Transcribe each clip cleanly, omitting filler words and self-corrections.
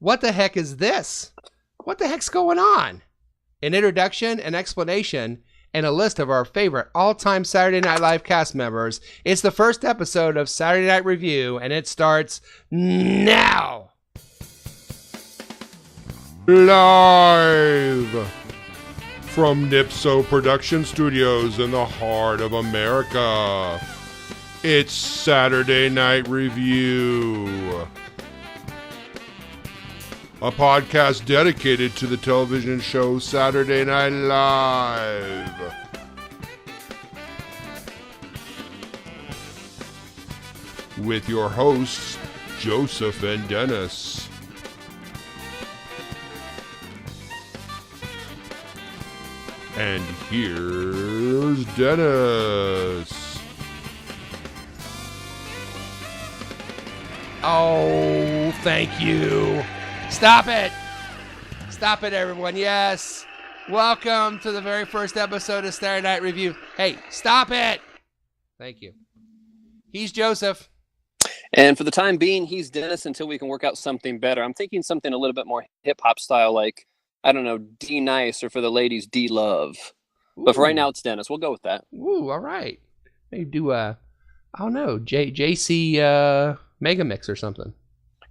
What the heck is this? What the heck's going on? An introduction, an explanation, and a list of our favorite all-time Saturday Night Live cast members. It's the first episode of Saturday Night Review, and it starts now. Live from Nipso Production Studios in the heart of America, it's Saturday Night Review, a podcast dedicated to the television show Saturday Night Live. With your hosts, Joseph and Dennis. And here's Denis. Oh, thank you. Stop it. Stop it, everyone. Yes. Welcome to the very first episode of Saturday Night Review. Hey, stop it. Thank you. He's Joseph. And for the time being, he's Dennis until we can work out something better. I'm thinking something a little bit more hip-hop style, like, I don't know, D-Nice, or for the ladies, D-Love. But for right now, it's Dennis. We'll go with that. Ooh, all right. Maybe do I don't know, JC Mega Mix or something.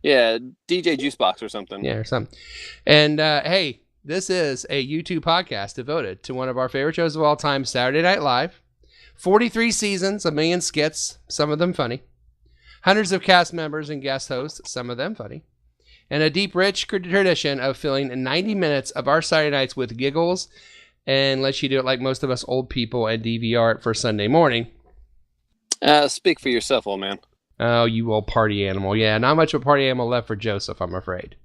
Yeah, DJ Juicebox or something. Yeah, or something. And hey, this is a YouTube podcast devoted to one of our favorite shows of all time, Saturday Night Live. 43 seasons, a million skits, some of them funny. Hundreds of cast members and guest hosts, some of them funny. And a deep, rich tradition of filling 90 minutes of our Saturday nights with giggles and lets you do it like most of us old people and DVR it for Sunday morning. Speak for yourself, old man. Oh, you old party animal. Yeah, not much of a party animal left for Joseph, I'm afraid.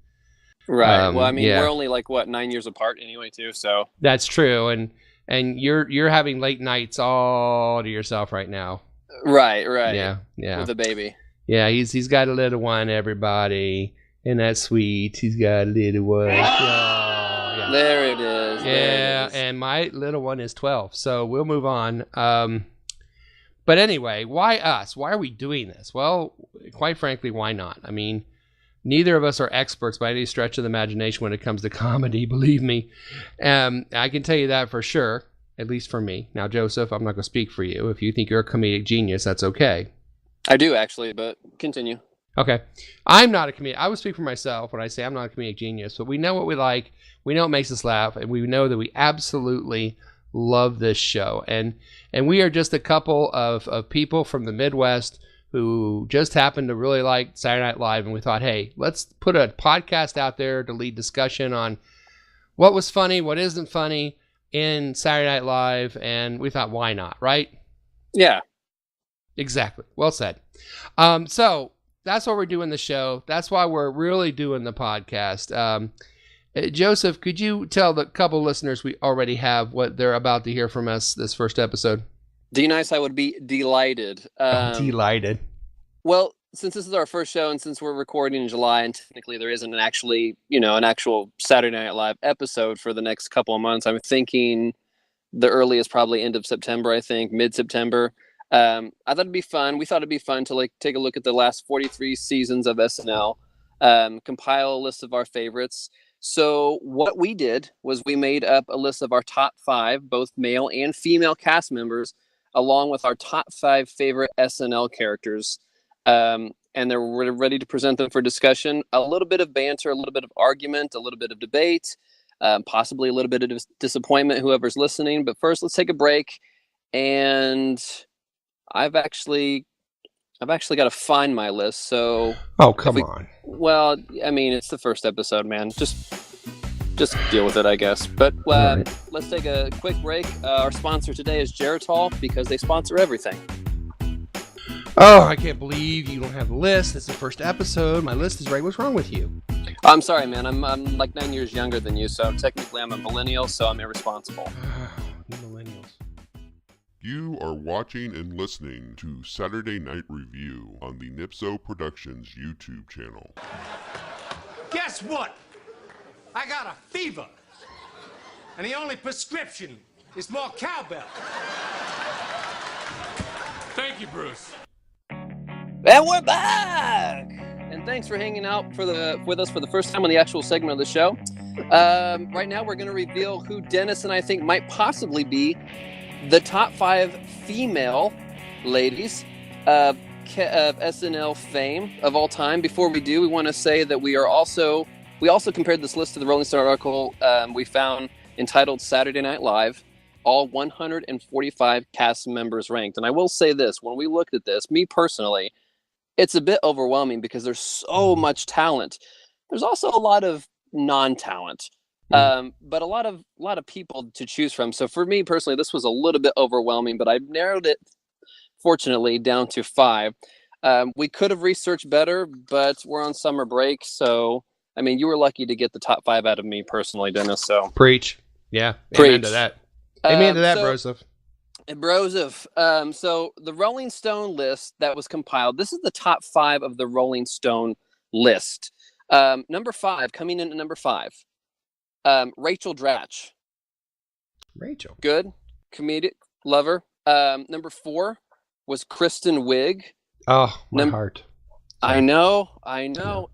Right. Well, I mean, yeah. We're only 9 years apart anyway, too, so. That's true, and you're having late nights all to yourself right now. Right. Yeah. With a baby. Yeah, he's got a little one, everybody. Isn't that sweet? He's got a little one. Oh, yeah. There it is. Yeah, and my little one is 12, so we'll move on. But anyway, why us? Why are we doing this? Well, quite frankly, why not? I mean, neither of us are experts by any stretch of the imagination when it comes to comedy, believe me. I can tell you that for sure, at least for me. Now, Joseph, I'm not going to speak for you. If you think you're a comedic genius, that's okay. I do, actually, but continue. Okay. I'm not a comedian. I would speak for myself when I say I'm not a comedic genius, but we know what we like. We know what makes us laugh, and we know that we absolutely love this show. And we are just a couple of people from the Midwest who just happen to really like Saturday Night Live, and we thought, hey, let's put a podcast out there to lead discussion on what was funny, what isn't funny in Saturday Night Live, and we thought, why not, right? Yeah. Exactly. Well said. So that's why we're doing the show. That's why we're really doing the podcast. Joseph, could you tell the couple listeners we already have what they're about to hear from us this first episode? D-Nice, I would be delighted. Delighted. Well, since this is our first show and since we're recording in July and technically there isn't an actual Saturday Night Live episode for the next couple of months, I'm thinking the earliest probably end of September, I think, mid-September. I thought it'd be fun. We thought it'd be fun to take a look at the last 43 seasons of SNL, compile a list of our favorites. So what we did was we made up a list of our top 5, both male and female cast members, along with our top 5 favorite SNL characters. And we're ready to present them for discussion. A little bit of banter, a little bit of argument, a little bit of debate, possibly a little bit of disappointment, whoever's listening. But first, let's take a break. And I've actually got to find my list. So, come on. Well, I mean, it's the first episode, man. Just deal with it, I guess. But right. Let's take a quick break. Our sponsor today is Geritol because they sponsor everything. Oh, I can't believe you don't have a list. It's the first episode. My list is right. What's wrong with you? I'm sorry, man. I'm like 9 years younger than you, so technically I'm a millennial, so I'm irresponsible. Millennials. You are watching and listening to Saturday Night Review on the Nipso Productions YouTube channel. Guess what? I got a fever. And the only prescription is more cowbell. Thank you, Bruce. And we're back! and thanks for hanging out with us for the first time on the actual segment of the show. Right now, we're going to reveal who Dennis and I think might possibly be the top 5 female ladies of SNL fame of all time. Before we do, we want to say that we also compared this list to the Rolling Stone article we found entitled Saturday Night Live, all 145 cast members ranked. And I will say this, when we looked at this, me personally, it's a bit overwhelming because there's so much talent. There's also a lot of non-talent, but a lot of people to choose from. So for me personally, this was a little bit overwhelming, but I narrowed it, fortunately, down to 5. We could have researched better, but we're on summer break. So, I mean, you were lucky to get the top 5 out of me personally, Dennis. So Preach. Yeah. Preach. Amen to that. Amen to that, Broseph. So the Rolling Stone list that was compiled, this is the top 5 of the Rolling Stone list. Number 5, coming in at number 5, Rachel Dratch. Rachel. Good. Comedic. Lover. Number 4 was Kristen Wiig. Oh, my heart. Sorry. I know.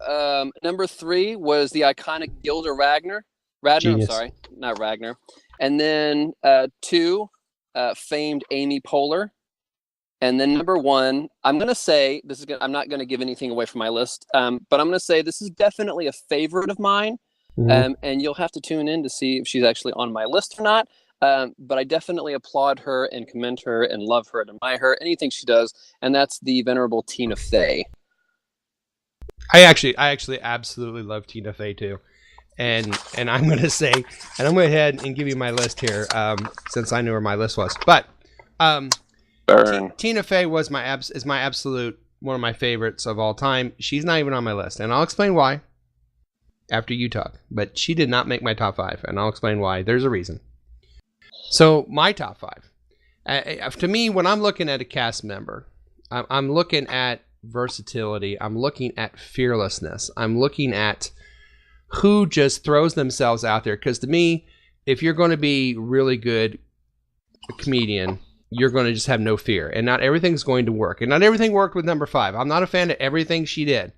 Number 3 was the iconic Gilda Radner. Genius. I'm sorry, not Ragnar. And then 2, famed Amy Poehler. And then number 1, I'm going to say, I'm not going to give anything away from my list, but I'm going to say this is definitely a favorite of mine. And you'll have to tune in to see if she's actually on my list or not. But I definitely applaud her and commend her and love her and admire her, anything she does. And that's the venerable Tina Fey. I actually absolutely love Tina Fey too. And I'm going to say, and I'm going to go ahead and give you my list here, since I knew where my list was. But Tina Fey is my absolute one of my favorites of all time. She's not even on my list, and I'll explain why after you talk. But she did not make my top 5, and I'll explain why. There's a reason. So my top 5, to me, when I'm looking at a cast member, I'm looking at versatility. I'm looking at fearlessness. I'm looking at who just throws themselves out there. Because to me, if you're going to be really good a comedian, you're going to just have no fear. And not everything's going to work. And not everything worked with number 5. I'm not a fan of everything she did.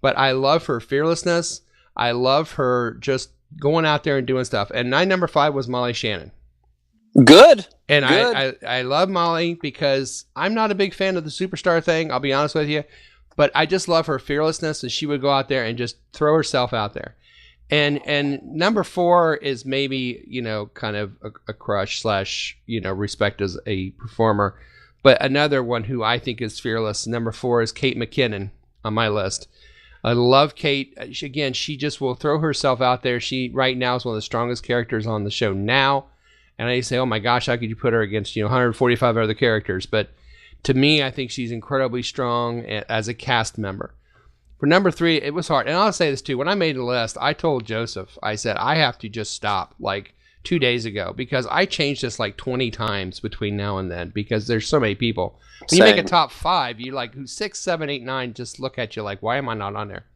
But I love her fearlessness. I love her just going out there and doing stuff. And my number 5 was Molly Shannon. Good. And I love Molly because I'm not a big fan of the superstar thing. I'll be honest with you. But I just love her fearlessness, and she would go out there and just throw herself out there. And number 4 is maybe, kind of a crush / respect as a performer. But another one who I think is fearless, number 4, is Kate McKinnon on my list. I love Kate. She just will throw herself out there. She right now is one of the strongest characters on the show now. And I say, oh my gosh, how could you put her against 145 other characters? But to me, I think she's incredibly strong as a cast member. For number 3, it was hard. And I'll say this too. When I made the list, I told Joseph, I said, I have to just stop like 2 days ago because I changed this like 20 times between now and then because there's so many people. When you make a top 5, you like 6, 7, 8, 9 just look at you like, why am I not on there?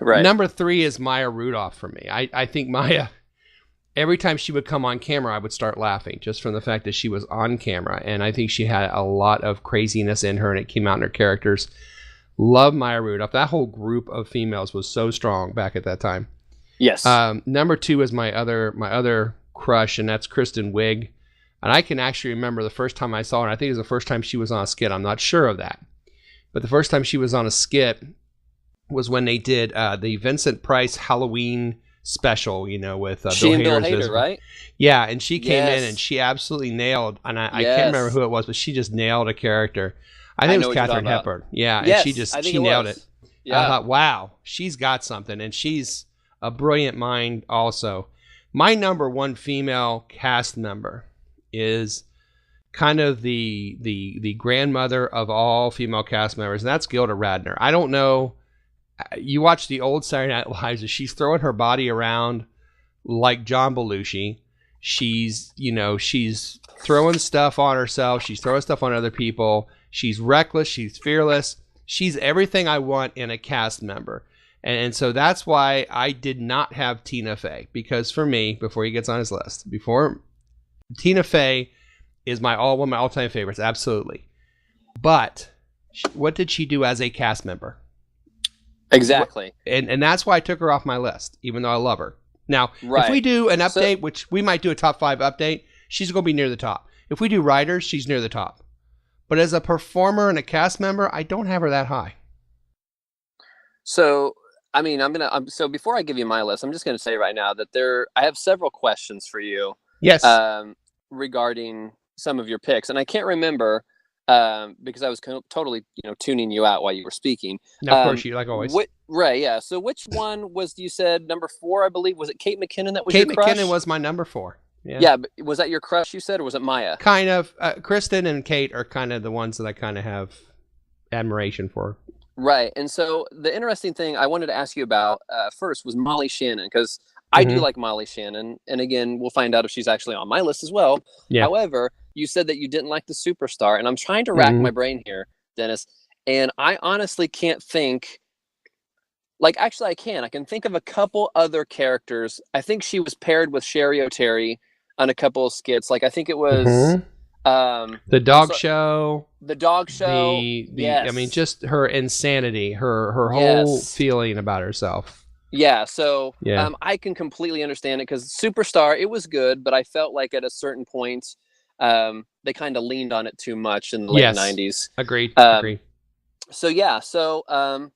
Right. Number 3 is Maya Rudolph for me. I think Maya, every time she would come on camera, I would start laughing just from the fact that she was on camera. And I think she had a lot of craziness in her and it came out in her characters. Love Maya Rudolph. That whole group of females was so strong back at that time. Yes. Number 2 is my other crush, and that's Kristen Wiig. And I can actually remember the first time I saw her. I think it was the first time she was on a skit. I'm not sure of that. But the first time she was on a skit was when they did the Vincent Price Halloween special, with Bill Bill Hader, right? Yeah, and she came in and she absolutely nailed, and I can't remember who it was, but she just nailed a character. I think it was Katharine Hepburn. Yeah, yes, and she nailed it. Yeah. I thought, wow, she's got something, and she's a brilliant mind also. My number 1 female cast member is kind of the grandmother of all female cast members, and that's Gilda Radner. I don't know. You watch the old Saturday Night Lives, and she's throwing her body around like John Belushi. She's throwing stuff on herself. She's throwing stuff on other people. She's reckless. She's fearless. She's everything I want in a cast member. And so that's why I did not have Tina Fey. Because for me, before he gets on his list, Tina Fey is one of my all-time favorites, absolutely. But what did she do as a cast member? Exactly. And that's why I took her off my list, even though I love her. Now, Right. if we do an update, So, which we might do a top 5 update, she's going to be near the top. If we do writers, she's near the top. But as a performer and a cast member, I don't have her that high. so I mean, so before I give you my list, I'm just gonna say right now that I have several questions for you, Yes. regarding some of your picks, and I can't remember, because I was totally, tuning you out while you were speaking. Now, of course, you like always. Right, yeah. So which one was, you said number 4, I believe? Was it Kate McKinnon that was Kate your crush? McKinnon was my number 4. Yeah, but was that your crush, you said, or was it Maya? Kind of. Kristen and Kate are kind of the ones that I kind of have admiration for. Right. And so the interesting thing I wanted to ask you about, first, was Molly Shannon, because I do like Molly Shannon. And again, we'll find out if she's actually on my list as well. Yeah. However, you said that you didn't like the Superstar, and I'm trying to rack my brain here, Dennis. And I honestly can't think. Like, actually, I can. I can think of a couple other characters. I think she was paired with Sherry O'Terry on a couple of skits. Like, I think it was the dog show. The dog show. Yes. I mean, just her insanity, her whole feeling about herself. Yeah. So yeah. I can completely understand it, because Superstar, it was good, but I felt like at a certain point, they kind of leaned on it too much in the late 90s. Agreed. So yeah. So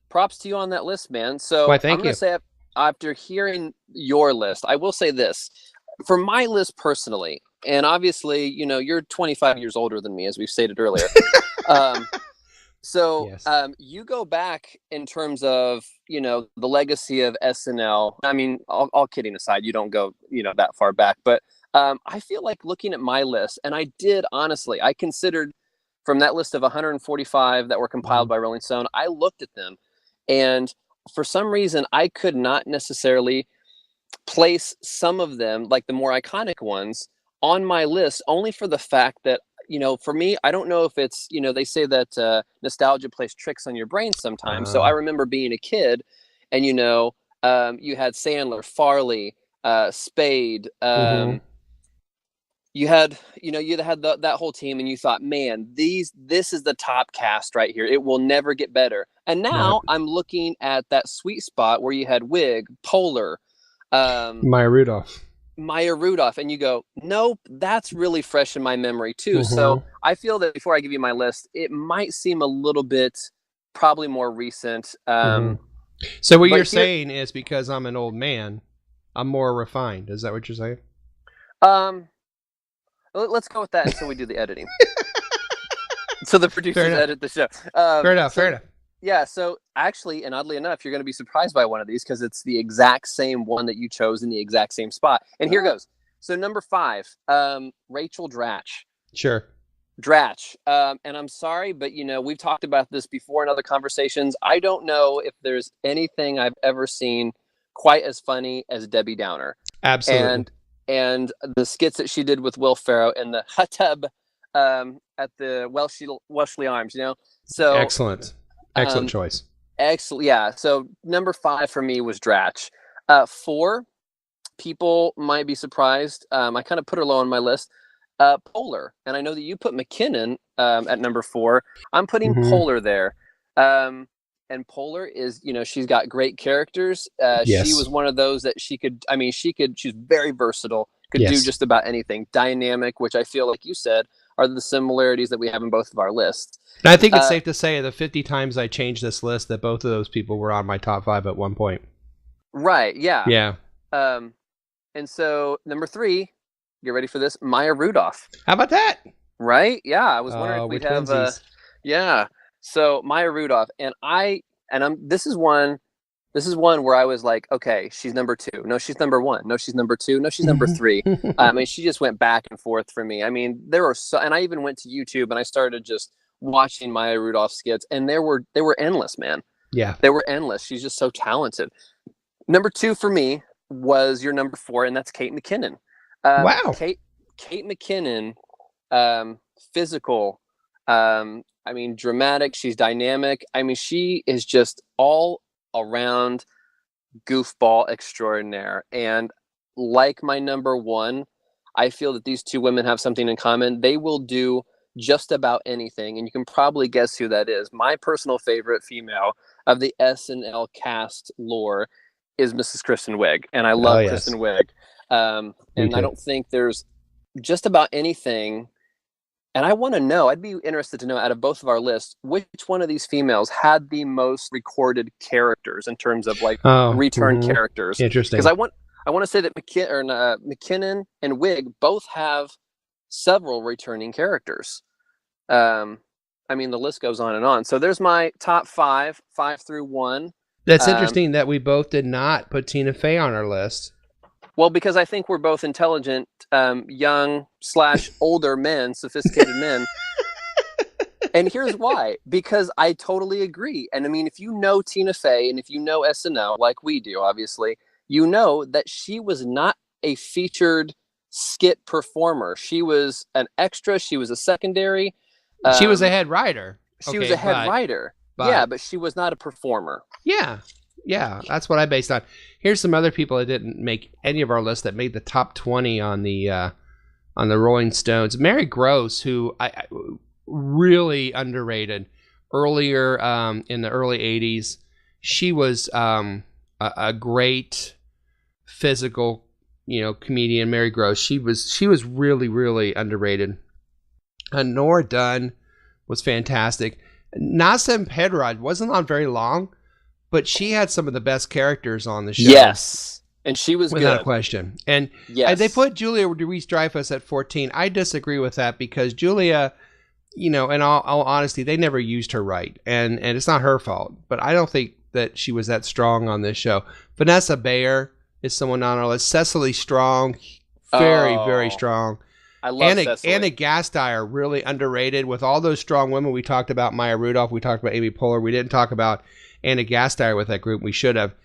props to you on that list, man. So Why, thank I'm going to say, after hearing your list, I will say this. For my list personally, and obviously, you're 25 years older than me, as we've stated earlier. You go back in terms of, the legacy of SNL. I mean, all kidding aside, you don't go, that far back. But I feel like looking at my list, and I did, honestly, I considered, from that list of 145 that were compiled by Rolling Stone, I looked at them. And for some reason, I could not necessarily place some of them, like the more iconic ones, on my list, only for the fact that, for me, I don't know if it's, they say that nostalgia plays tricks on your brain sometimes. So I remember being a kid, and, you had Sandler, Farley, Spade, you had that whole team, and you thought, man, this is the top cast right here. It will never get better. And now I'm looking at that sweet spot where you had Wig, Polar, Maya Rudolph, and you go, nope, that's really fresh in my memory too. So I feel that before I give you my list, it might seem a little bit probably more recent. So what you're saying is, because I'm an old man, I'm more refined. Is that what you're saying? Let's go with that until we do the editing. So the producers edit the show. Fair enough. Yeah, so actually, and oddly enough, you're going to be surprised by one of these, because it's the exact same one that you chose in the exact same spot. And here goes. So number 5, Rachel Dratch. Sure. Dratch. And I'm sorry, but, we've talked about this before in other conversations. I don't know if there's anything I've ever seen quite as funny as Debbie Downer. Absolutely. And the skits that she did with Will Ferrell and the hot tub at the Wellesley Arms, So excellent choice. Excellent. Yeah. So number 5 for me was Dratch. 4, people might be surprised. I kind of put her low on my list. Polar, and I know that you put McKinnon at number 4. I'm putting Polar there. And Polar is, she's got great characters. She was one of those that she's very versatile, could do just about anything. Dynamic, which I feel like you said are the similarities that we have in both of our lists. And I think it's safe to say the 50 times I changed this list that both of those people were on my top 5 at one point. Right. Yeah. Yeah. And so number 3, get ready for this, Maya Rudolph. How about that? Right. Yeah. I was wondering if we'd have, yeah. So Maya Rudolph, this is one where I was like, okay, she's number 2. No, she's number 1. No, she's number 2. No, she's number 3. I mean, she just went back and forth for me. I mean, and I even went to YouTube and I started just watching Maya Rudolph skits, and they were endless, man. Yeah, they were endless. She's just so talented. Number 2 for me was your number 4, and that's Kate McKinnon. Wow, Kate McKinnon, physical. I mean, dramatic. She's dynamic. I mean, she is just all around goofball extraordinaire. And like my number 1, I feel that these two women have something in common. They will do just about anything, and you can probably guess who that is. My personal favorite female of the SNL cast lore is Mrs. Kristen Wiig, and I love Kristen Wiig. And I don't think there's just about anything. And I want to know, I'd be interested to know out of both of our lists, which one of these females had the most recorded characters in terms of like return characters. Interesting. Because I want to say that McKinnon and Wiig both have several returning characters. I mean, the list goes on and on. So there's my top 5 through 1. That's interesting that we both did not put Tina Fey on our list. Well, because I think we're both intelligent, young / older men, sophisticated men. And here's why. Because I totally agree. And I mean, if you know Tina Fey and if you know SNL, like we do, obviously, you know that she was not a featured skit performer. She was an extra. She was a secondary. She was a head writer. She was a head writer. Yeah, but she was not a performer. Yeah, that's what I based on. Here's some other people that didn't make any of our lists that made the top 20 on the Rolling Stones. Mary Gross, who I really underrated earlier in the early 80s. She was a great physical, comedian. Mary Gross. She was really, really underrated. Nora Dunn was fantastic. Nasa Pedrad wasn't on very long, but she had some of the best characters on the show. Yes, and she was without good. a question. And yes. They put Julia Louis-Dreyfus at 14. I disagree with that because Julia, in all honesty, they never used her right, and it's not her fault. But I don't think that she was that strong on this show. Vanessa Bayer is someone on our list. Cecily Strong, very strong. I love Cecily. Anna Gasteyer, really underrated. With all those strong women, we talked about Maya Rudolph, we talked about Amy Poehler. We didn't talk about Anna Gasteyer with that group. We should have.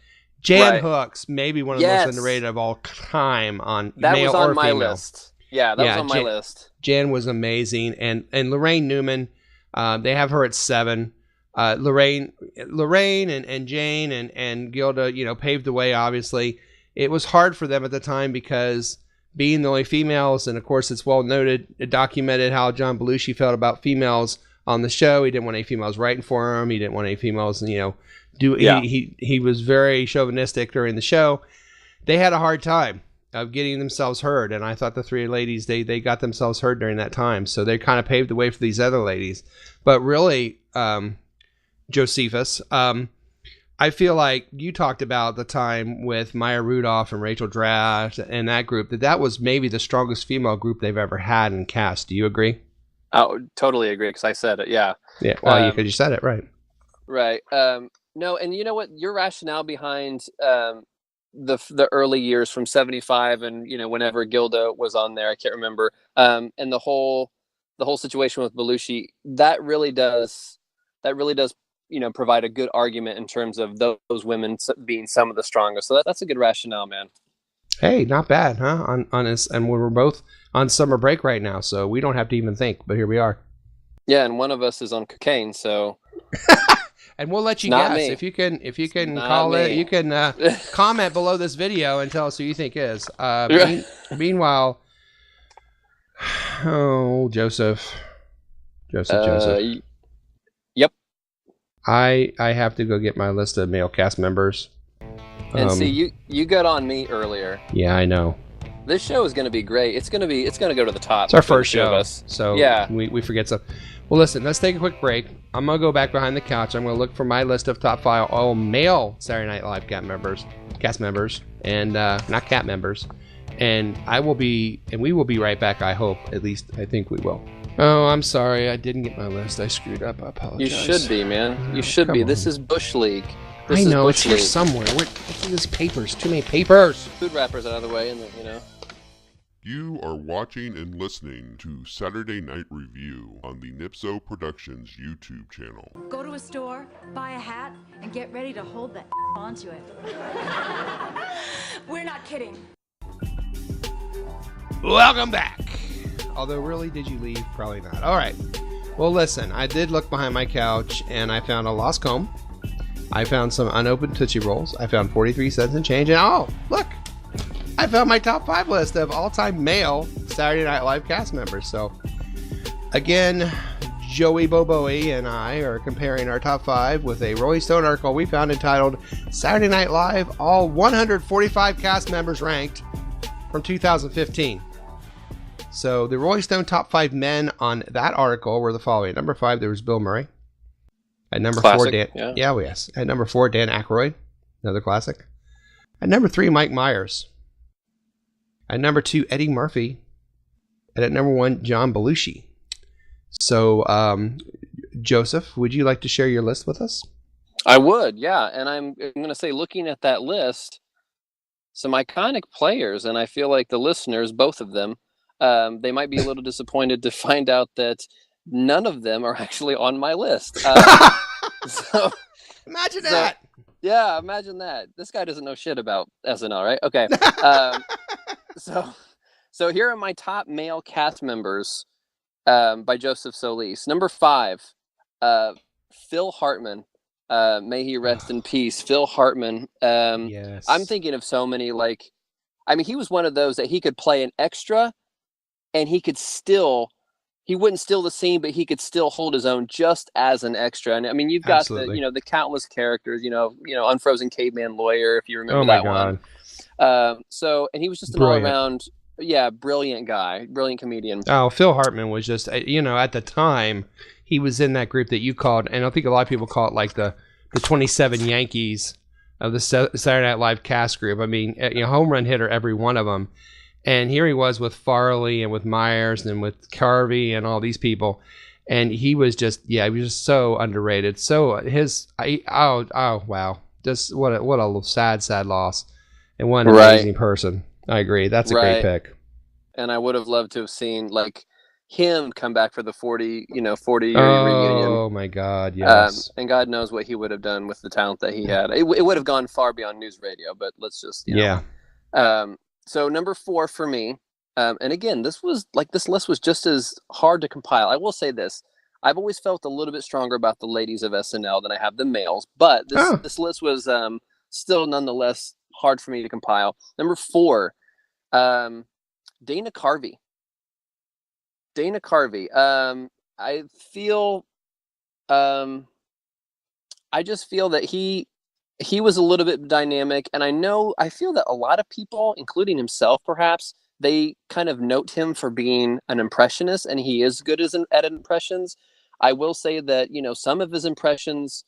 Jan Hooks, maybe one of the most underrated of all time on that male was on or my female. list. Yeah, that was on my list. Jan was amazing, and Lorraine Newman, they have her at 7. Lorraine and Jane and Gilda, paved the way. Obviously, it was hard for them at the time because being the only females, and of course it's well noted, it documented how John Belushi felt about females on the show. He didn't want any females writing for him. He didn't want any females, he was very chauvinistic during the show. They had a hard time of getting themselves heard, and I thought the 3 ladies, they got themselves heard during that time, so they kind of paved the way for these other ladies. But really, Josephus, I feel like you talked about the time with Maya Rudolph and Rachel Draft and that group, that was maybe the strongest female group they've ever had in cast. Do you agree? Oh, totally agree, because I said it, yeah. Yeah, well, you said it, right. Right. No, and you know what? Your rationale behind the early years from 75 and, whenever Gilda was on there, I can't remember, and the whole situation with Belushi, that really does provide a good argument in terms of those women being some of the strongest. So that's a good rationale, man. Hey, not bad, huh? On this, and we're both on summer break right now, so we don't have to even think. But here we are. Yeah, and one of us is on cocaine, so. And we'll let you Not guess me. if you can Not call me. it. You can comment below this video and tell us who you think is. Meanwhile, Joseph. Yep. I have to go get my list of male cast members. And see, you got on me earlier. Yeah, I know. This show is going to be great. It's going to go to the top. It's our first for the two show, of us. so yeah, we forget stuff. Well, listen, let's take a quick break. I'm going to go back behind the couch. I'm going to look for my list of top 5 all male Saturday Night Live cast members, and not cat members. And we will be right back, I hope. At least, I think we will. Oh, I'm sorry. I didn't get my list. I screwed up. I apologize. You should be, man. You should be. This is Bush League. I know. It's here somewhere. What's in these papers? Too many papers. Food wrappers out of the way, and You are watching and listening to Saturday Night Review on the Nipso Productions YouTube channel. Go to a store, buy a hat, and get ready to hold the onto it. We're not kidding. Welcome back. Although, really, did you leave? Probably not. All right. Well, listen, I did look behind my couch, and I found a lost comb. I found some unopened Tootsie Rolls. I found 43 cents and change, and oh, look! I found my top 5 list of all-time male Saturday Night Live cast members. So, Again, Joey Boboe and I are comparing our top 5 with a Rolling Stone article we found entitled Saturday Night Live, all 145 cast members ranked from 2015. So the Rolling Stone top 5 men on that article were the following. At number 5, there was Bill Murray. At number Classic, 4, Dan. Yes. At number 4, Dan Aykroyd, another classic. At number 3, Mike Myers. At number 2, Eddie Murphy. And at number 1, John Belushi. So, Joseph, would you like to share your list with us? I would, yeah. And I'm going to say, looking at that list, some iconic players, and I feel like the listeners, both of them, they might be a little disappointed to find out that none of them are actually on my list. Imagine that. Yeah, imagine that. This guy doesn't know shit about SNL, right? Okay. So here are my top male cast members by Joseph Solis. Number 5, Phil Hartman. May he rest in peace. Phil Hartman. Yes. I'm thinking of so many, he was one of those that he could play an extra and he wouldn't steal the scene, but he could still hold his own just as an extra. And I mean, you've got Absolutely. the countless characters, Unfrozen Caveman Lawyer, if you remember that one. And he was just an Brilliant. all-around, brilliant guy, brilliant comedian. Oh, Phil Hartman was just, at the time, he was in that group that you called, and I think a lot of people call it like the 27 Yankees of the Saturday Night Live cast group. I mean, home run hitter, every one of them. And here he was with Farley and with Myers and with Carvey and all these people. And he was just, he was just so underrated. So wow. Just what a sad loss. And what an amazing person. I agree. That's a great pick. And I would have loved to have seen him come back for the 40-year reunion. Oh my God, yes. And God knows what he would have done with the talent that he had. It would have gone far beyond news radio, but let's just, So number 4 for me, and again, this list was just as hard to compile. I will say this. I've always felt a little bit stronger about the ladies of SNL than I have the males, but this list was still nonetheless hard for me to compile. Number 4, Dana Carvey. Dana Carvey. I just feel that he was a little bit dynamic, and I feel that a lot of people, including himself perhaps, they kind of note him for being an impressionist, and he is good at impressions. I will say that, some of his impressions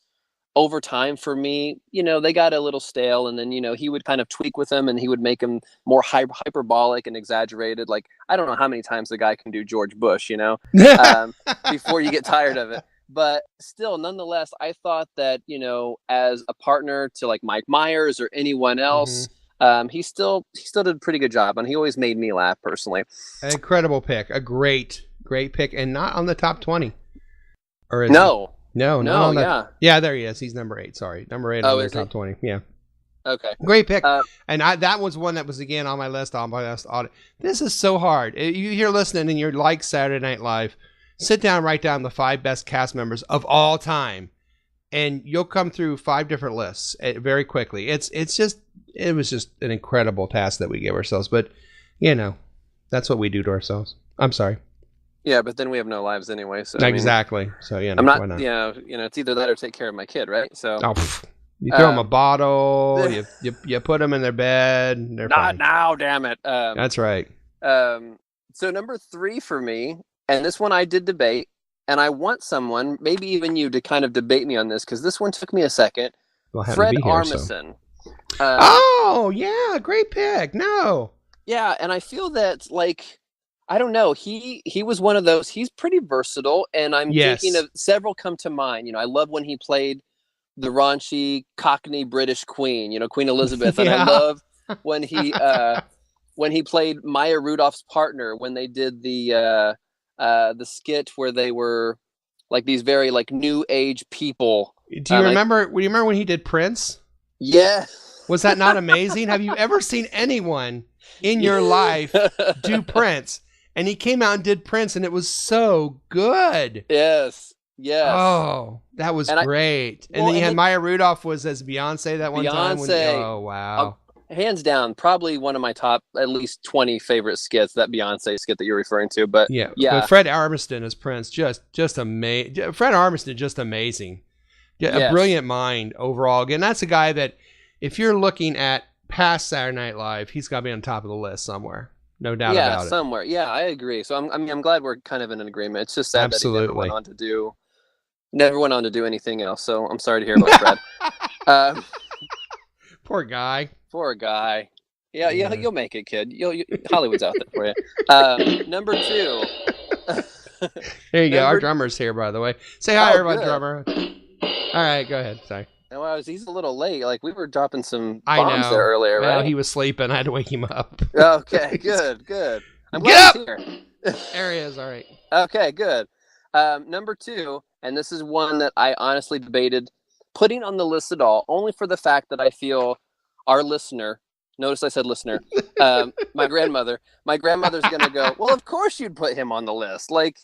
over time for me, they got a little stale, and then, he would kind of tweak with them and he would make them more hyperbolic and exaggerated. Like, I don't know how many times the guy can do George Bush, before you get tired of it. But still, nonetheless, I thought that, as a partner to Mike Myers or anyone else, he still did a pretty good job, and he always made me laugh personally. An incredible pick, a great pick, and not on the top 20. Or is no, yeah, there he is. He's number 8. Sorry, number 8 on their top 20. Yeah. Okay. Great pick. And that was one that was again on my list. Audit. This is so hard. You're listening and you're like Saturday Night Live. Sit down, write down the 5 best cast members of all time, and you'll come through 5 different lists very quickly. It was just an incredible task that we gave ourselves, but that's what we do to ourselves. I'm sorry. Yeah, but then we have no lives anyway. So exactly. So I'm not. Why not? It's either that or take care of my kid, right? So you throw them a bottle, you put them in their bed. They're not fine. now, damn it. That's right. So number 3 for me. And this one I did debate, and I want someone, maybe even you, to kind of debate me on this, because this one took me a second. Fred Armisen. Oh, yeah, great pick. No. Yeah, and I feel that, I don't know, he was one of those, he's pretty versatile, and I'm thinking of several come to mind. I love when he played the raunchy Cockney British Queen, Queen Elizabeth, and I love when he played Maya Rudolph's partner, when they did the skit where they were these very new age people. Do you remember? Do you remember when he did Prince? Yeah. Was that not amazing? Have you ever seen anyone in your life do Prince? And he came out and did Prince, and it was so good. Yes. Oh, that was great. And then you had Maya Rudolph was as Beyonce that one time. Oh, wow. hands down, probably one of my top at least 20 favorite skits, that Beyonce skit that you're referring to. But but Fred Armisen as Prince, just amazing. Fred Armisen, just amazing. Yeah, a brilliant mind overall. Again, that's a guy that if you're looking at past Saturday Night Live, he's got to be on top of the list somewhere. No doubt about it. Yeah, somewhere. Yeah, I agree. So I'm glad we're kind of in an agreement. It's just sad that he never went on to do anything else. So I'm sorry to hear about Fred. Poor guy. Poor guy. Yeah, you'll make it, kid. Hollywood's out there for you. Number 2. There you go. Our drummer's here, by the way. Say hi, everyone, drummer. All right, go ahead. Sorry. No, he's a little late. Like, we were dropping some bombs there earlier, right? Well, he was sleeping. I had to wake him up. Okay, good. I'm glad he's here. There he is. All right. Okay, good. Number 2, and this is one that I honestly debated putting on the list at all, only for the fact that I feel our listener, notice I said listener, my grandmother's going to go, well, of course you'd put him on the list. Like,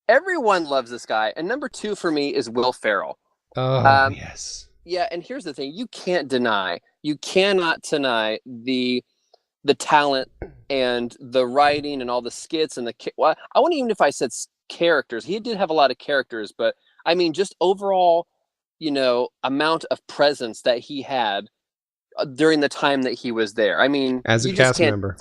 everyone loves this guy. And number 2 for me is Will Ferrell. Oh, yes. Yeah, and here's the thing. You cannot deny the talent and the writing and all the skits and I wouldn't even if I said characters. He did have a lot of characters, but I mean, just overall, amount of presence that he had during the time that he was there. I mean, as a cast member,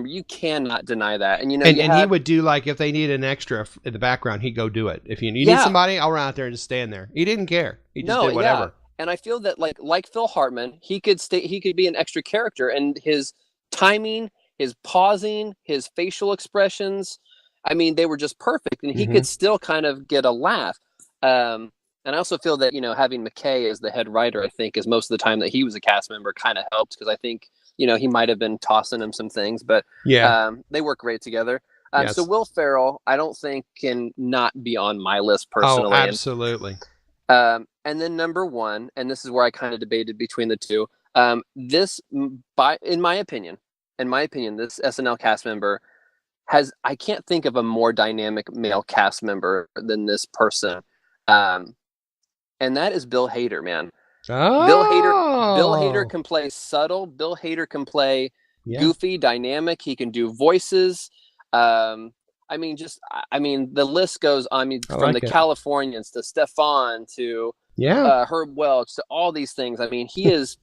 you cannot deny that. And he would do, like, if they need an extra in the background, he'd go do it. If you need somebody, I'll run out there and just stand there. He didn't care. He just did whatever. Yeah. And I feel that like Phil Hartman, he could be an extra character, and his timing, his pausing, his facial expressions, I mean, they were just perfect, and he could still kind of get a laugh. And I also feel that, having McKay as the head writer, I think, is most of the time that he was a cast member kind of helped, because I think, he might have been tossing him some things, but they work great together. So Will Ferrell, I don't think can not be on my list personally. Oh, absolutely. And then number 1, and this is where I kind of debated between the two. In my opinion, this SNL cast member I can't think of a more dynamic male cast member than this person. And that is Bill Hader, man. Oh. Bill Hader can play subtle. Bill Hader can play goofy, dynamic. He can do voices. The list goes on. I mean, from the Californians to Stefan to Herb Welch to all these things. I mean, he's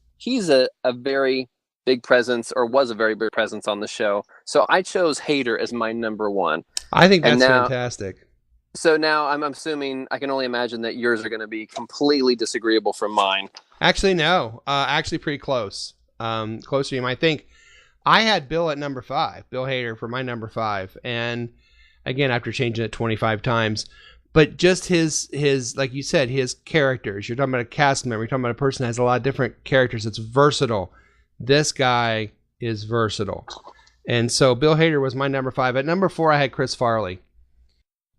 a very big presence, or was a very big presence on the show. So I chose Hader as my number 1. I think that's fantastic. So now I'm assuming, I can only imagine that yours are going to be completely disagreeable from mine. Actually, no. Actually, pretty close. Closer to you. I think I had Bill at number 5. Bill Hader for my number 5. And again, after changing it 25 times. But just his, like you said, his characters. You're talking about a cast member. You're talking about a person that has a lot of different characters. It's versatile. This guy is versatile. And so Bill Hader was my number 5. At number 4, I had Chris Farley.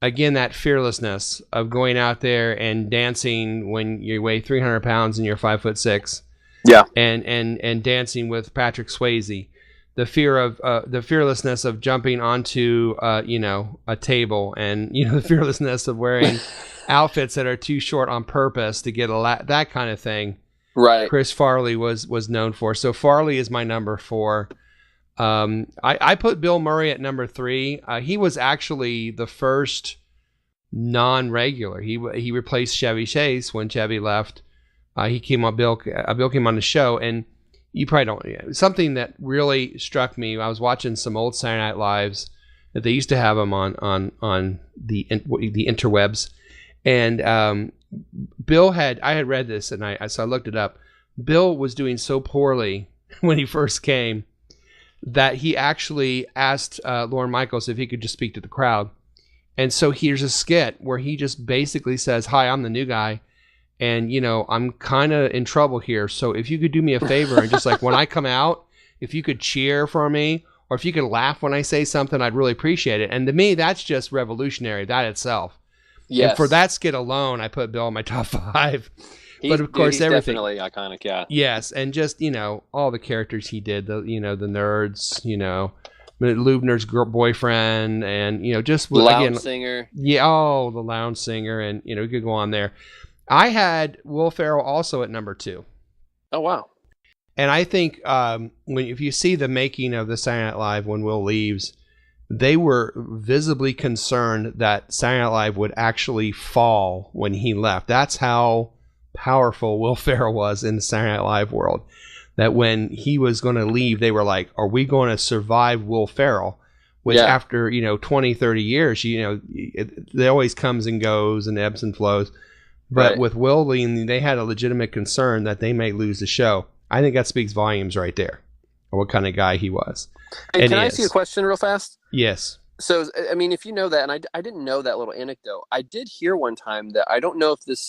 Again, that fearlessness of going out there and dancing when you weigh 300 pounds and you're 5'6". Yeah. And dancing with Patrick Swayze. The fearlessness of jumping onto a table, and the fearlessness of wearing outfits that are too short on purpose to get that kind of thing. Right. Chris Farley was known for. So Farley is my number 4. I put Bill Murray at number 3. He was actually the first non-regular. He replaced Chevy Chase when Chevy left. Bill came on the show, and you probably don't. Something that really struck me, I was watching some old Saturday Night Lives that they used to have him on the interwebs, and I had read this, and so I looked it up. Bill was doing so poorly when he first came that he actually asked Lorne Michaels if he could just speak to the crowd. And so here's a skit where he just basically says, "Hi, I'm the new guy, and I'm kind of in trouble here. So if you could do me a favor and just like when I come out, if you could cheer for me, or if you could laugh when I say something, I'd really appreciate it." And to me, that's just revolutionary, that itself. Yes. And for that skit alone, I put Bill in my top 5. But of course, he's everything definitely iconic. Yeah. Yes, and just all the characters he did, the nerds, Lubner's boyfriend, and just the lounge singer. Yeah, the lounge singer, and we could go on there. I had Will Ferrell also at number 2. Oh wow. And I think if you see the making of the Saturday Night Live when Will leaves, they were visibly concerned that Saturday Night Live would actually fall when he left. That's how powerful Will Ferrell was in the Saturday Night Live world. That when he was going to leave, they were like, are we going to survive Will Ferrell? Which after, 20, 30 years, it always comes and goes and ebbs and flows. But with Will leaving, they had a legitimate concern that they may lose the show. I think that speaks volumes right there of what kind of guy he was. Hey, can I ask you a question real fast? Yes. So, I mean, if you know that, and I didn't know that little anecdote, I did hear one time that I don't know if this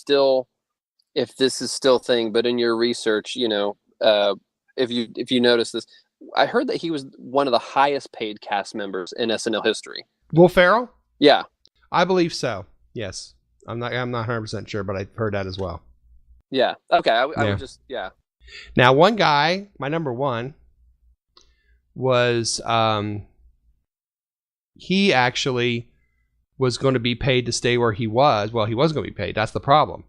is still a thing, but in your research, if you notice this, I heard that he was one of the highest paid cast members in SNL history. Will Ferrell? Yeah. I believe so. Yes. I'm not 100% sure, but I've heard that as well. Yeah. Okay. I would just, yeah. Now, one guy, my number one, was he actually was going to be paid to stay where he was. Well, he was going to be paid. That's the problem.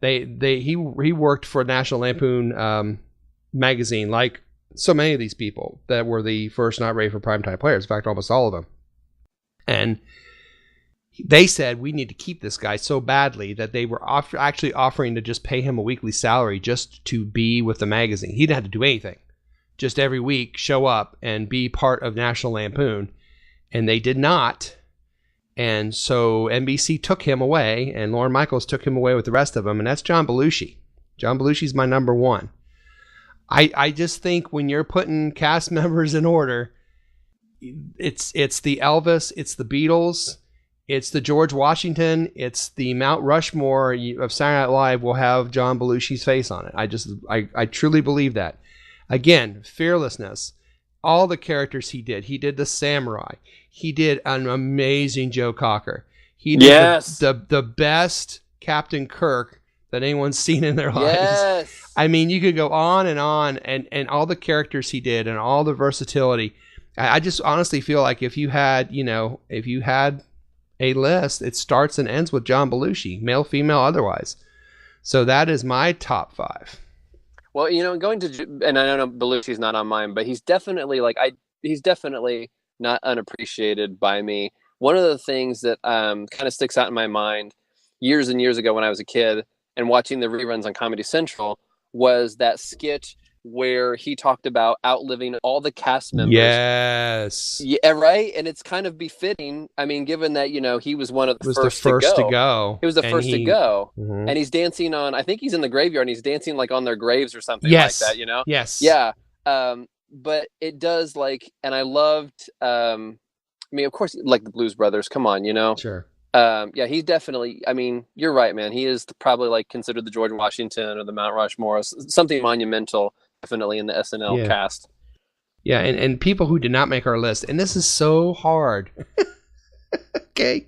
He worked for National Lampoon magazine, like so many of these people that were the first not ready for primetime players. In fact, almost all of them. And they said, we need to keep this guy so badly that they were actually offering to just pay him a weekly salary just to be with the magazine. He didn't have to do anything. Just every week show up and be part of National Lampoon. And they did not. And so NBC took him away, and Lorne Michaels took him away with the rest of them. And that's John Belushi. John Belushi's my number one. I just think when you're putting cast members in order, it's the Elvis, it's the Beatles, it's the George Washington, it's the Mount Rushmore of Saturday Night Live will have John Belushi's face on it. I truly believe that. Again, fearlessness. All the characters he did. He did the samurai. He did an amazing Joe Cocker. He did the best Captain Kirk that anyone's seen in their lives. Yes. I mean, you could go on, and all the characters he did and all the versatility. I just honestly feel like if you had a list, it starts and ends with John Belushi, male, female, otherwise. So that is my top 5. Well, going to, and I know Belushi's not on mine, but he's definitely not unappreciated by me. One of the things that kind of sticks out in my mind years and years ago when I was a kid and watching the reruns on Comedy Central was that skit where he talked about outliving all the cast members. Yes. Yeah, right? And it's kind of befitting. I mean, given that, he was one of the first to go. He was the first to go. Mm-hmm. And he's dancing on, I think he's in the graveyard and he's dancing like on their graves or something like that, Yes. Yeah. But it does and I loved, of course, like the Blues Brothers, come on, Sure. Yeah, he's definitely, you're right, man. He is probably considered the George Washington or the Mount Rushmore, something monumental, definitely in the SNL cast. Yeah, and people who did not make our list, and this is so hard. Okay.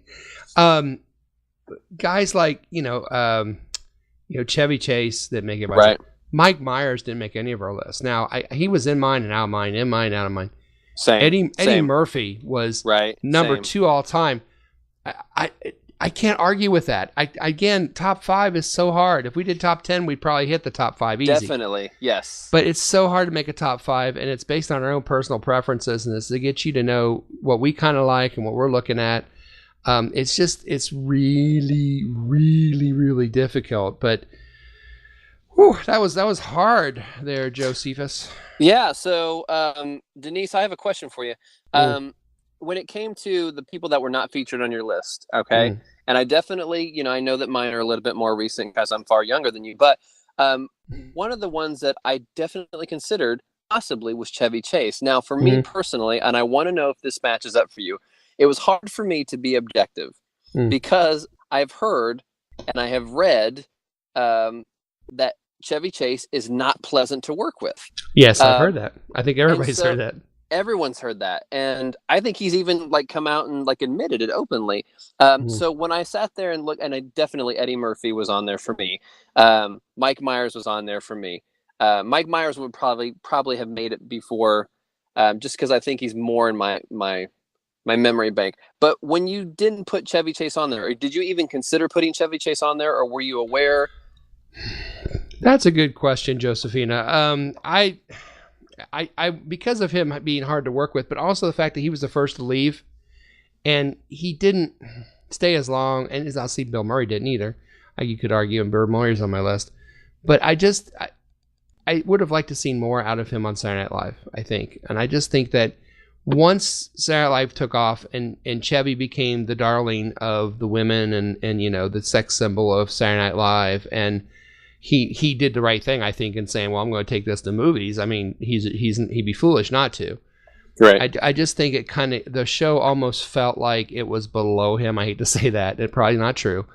Guys like, Chevy Chase didn't make it. Right. Mike Myers didn't make any of our lists. Now, he was in mine and out of mine, in mine, out of mine. Same. Eddie Murphy was number 2 all time. I can't argue with that. Again, top 5 is so hard. If we did top 10, we'd probably hit the top 5 easy. Definitely, yes. But it's so hard to make a top 5, and it's based on our own personal preferences, and it's to get you to know what we kind of like and what we're looking at. It's really, really, really difficult. But that was hard there, Josephus. Yeah. So, Denise, I have a question for you. When it came to the people that were not featured on your list, okay, and I definitely, I know that mine are a little bit more recent because I'm far younger than you, but one of the ones that I definitely considered possibly was Chevy Chase. Now, for me personally, and I want to know if this matches up for you, it was hard for me to be objective because I've heard and I have read that Chevy Chase is not pleasant to work with. Yes, I've heard that. I think everybody's heard that. Everyone's heard that. And I think he's even come out and admitted it openly. So when I sat there and looked, and definitely Eddie Murphy was on there for me. Mike Myers was on there for me. Mike Myers would probably have made it before, just because I think he's more in my memory bank. But when you didn't put Chevy Chase on there, or did you even consider putting Chevy Chase on there, or were you aware? That's a good question, Josephina. I because of him being hard to work with, but also the fact that he was the first to leave, and he didn't stay as long, and as I'll see, Bill Murray didn't either. You could argue, and Bill Murray's on my list, but I would have liked to see more out of him on Saturday Night Live, I think, and I just think that once Saturday Night Live took off and Chevy became the darling of the women and you know the sex symbol of Saturday Night Live, and he did the right thing, I think, in saying, well, I'm going to take this to movies. I mean, he'd be foolish not to. Right. I just think it kind of, the show almost felt like it was below him. I hate to say that. It's probably not true.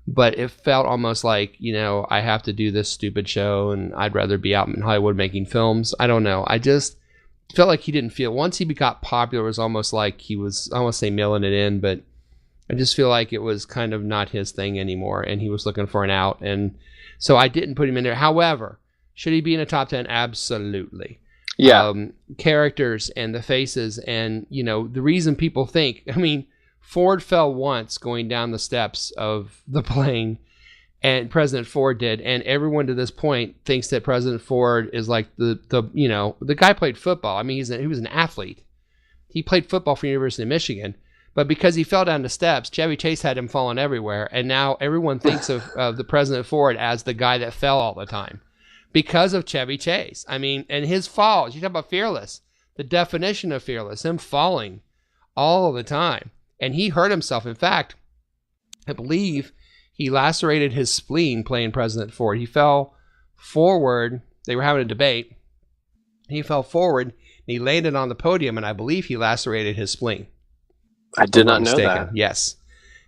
But it felt almost like, you know, I have to do this stupid show and I'd rather be out in Hollywood making films. I don't know. I just felt like he didn't feel, once he got popular, it was almost like he was, I don't want to say mailing it in, but I just feel like it was kind of not his thing anymore and he was looking for an out. And so I didn't put him in there. However, should he be in a top 10? Absolutely. Yeah. Characters and the faces and, you know, the reason people think, I mean, Ford fell once going down the steps of the plane, and President Ford did, and everyone to this point thinks that President Ford is like the you know, the guy played football. I mean, he was an athlete. He played football for University of Michigan, but because he fell down the steps, Chevy Chase had him falling everywhere, and now everyone thinks of the President Ford as the guy that fell all the time because of Chevy Chase. I mean, and his falls. You talk about fearless. The definition of fearless, him falling all the time. And he hurt himself. In fact, I believe he lacerated his spleen playing President Ford. He fell forward. They were having a debate. He fell forward, and he landed on the podium, and I believe he lacerated his spleen. I did not know that. Yes.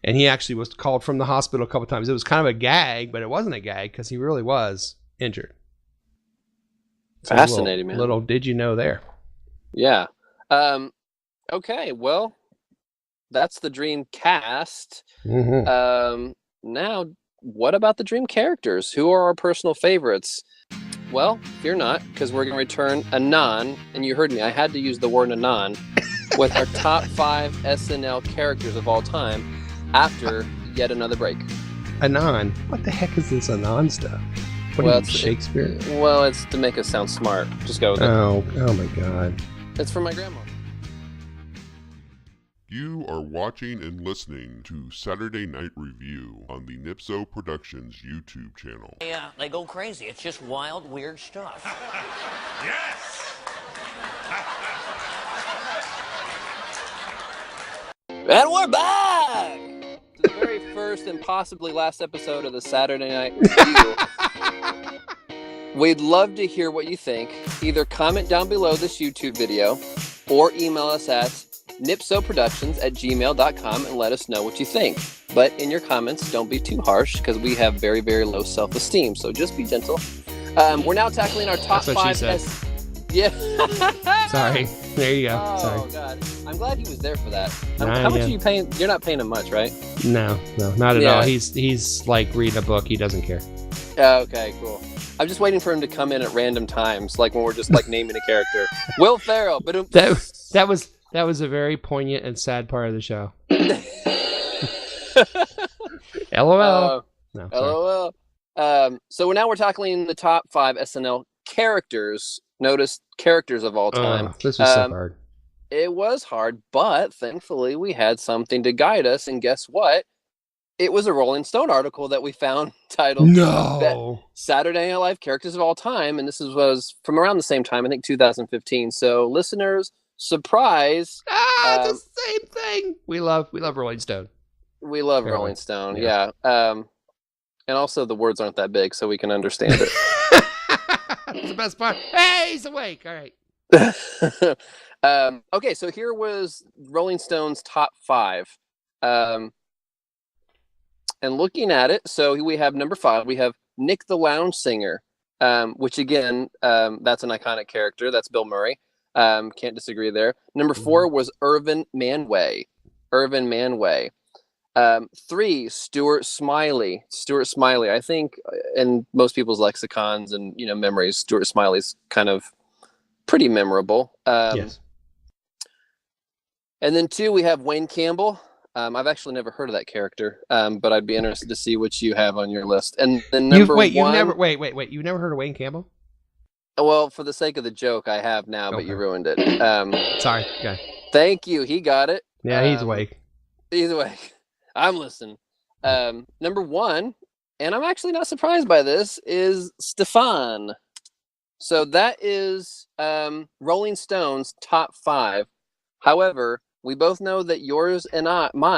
And he actually was called from the hospital a couple of times. It was kind of a gag, but it wasn't a gag because he really was injured. So Fascinating, man. Little did you know there. Yeah. Okay, well, that's the dream cast. Mm-hmm. Now, what about the dream characters? Who are our personal favorites? Well, fear not, because we're going to return anon, and you heard me, I had to use the word anon, with our top 5 SNL characters of all time after yet another break. Anon? What the heck is this anon stuff? What Well, are you, it's- Shakespeare? Well, it's to make us sound smart. Just go with it. Oh my God. It's from my grandma. You are watching and listening to Saturday Night Review on the Nipso Productions YouTube channel. Yeah, they go crazy. It's just wild, weird stuff. Yes! And we're back! To the very first and possibly last episode of the Saturday Night Review. We'd love to hear what you think. Either comment down below this YouTube video or email us at nipsoproductions@gmail.com and let us know what you think. But in your comments, don't be too harsh because we have very, very low self-esteem. So just be gentle. We're now tackling our top That's what 5 she said. Yeah. Sorry. There you go. Oh, Sorry. God. I'm glad he was there for that. Nah, How much yeah. are you paying? You're not paying him much, right? No, not at Yeah. all. He's like reading a book. He doesn't care. Okay, cool. I'm just waiting for him to come in at random times, like when we're just like naming a character. Will Ferrell, but That was a very poignant and sad part of the show. LOL. No, sorry. LOL. So now we're tackling the top 5 SNL characters. Notice characters of all time. This was so hard. It was hard, but thankfully we had something to guide us. And guess what? It was a Rolling Stone article that we found titled No. Saturday Night Live Characters of All Time. And this was from around the same time, I think 2015. So listeners, surprise. The same thing. We love Rolling Stone. We love Fairly. Rolling Stone. Yeah. Yeah. And also the words aren't that big, so we can understand it. That's the best part. Hey, he's awake. All right. Okay, so here was Rolling Stone's top 5. And looking at it, so we have number 5, we have Nick the Lounge Singer, which again, that's an iconic character. That's Bill Murray. Can't disagree there. Number 4 was Irvin Manway. 3, Stuart Smiley. I think in most people's lexicons and memories, Stuart Smiley's kind of pretty memorable. Yes. And then 2, we have Wayne Campbell. I've actually never heard of that character, but I'd be interested to see what you have on your list. And then number one... You've never heard of Wayne Campbell? Well, for the sake of the joke, I have now, but you ruined it. Sorry. Okay. Thank you. He got it. Yeah, he's awake. He's awake. I'm listening. Number one, and I'm actually not surprised by this, is Stefan. So that is Rolling Stone's top 5. However, we both know that yours and eyes are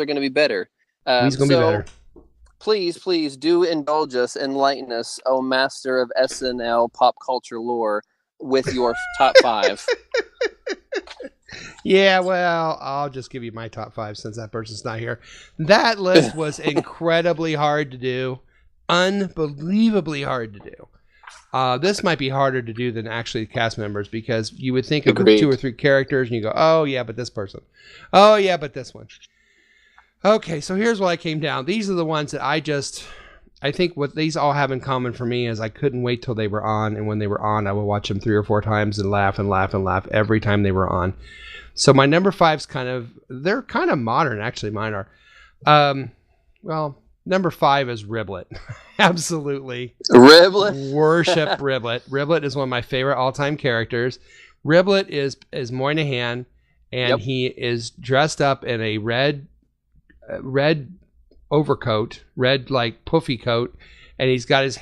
going to be better. He's going to be better. Please do indulge us, enlighten us, oh master of SNL pop culture lore, with your top 5. Yeah, well, I'll just give you my top 5 since that person's not here. That list was incredibly hard to do. Unbelievably hard to do. This might be harder to do than actually cast members, because you would think of 2 or 3 characters and you go, oh yeah, but this person. Oh yeah, but this one. Okay, so here's what I came down. These are the ones that I think what these all have in common for me is I couldn't wait till they were on, and when they were on, I would watch them 3 or 4 times and laugh and laugh and laugh every time they were on. So my number 5's they're kind of modern, actually. Mine are. Number 5 is Riblet. Absolutely. Riblet? Worship Riblet. Riblet is one of my favorite all-time characters. Riblet is Moynihan, and he is dressed up in a red overcoat, red like puffy coat, and he's got his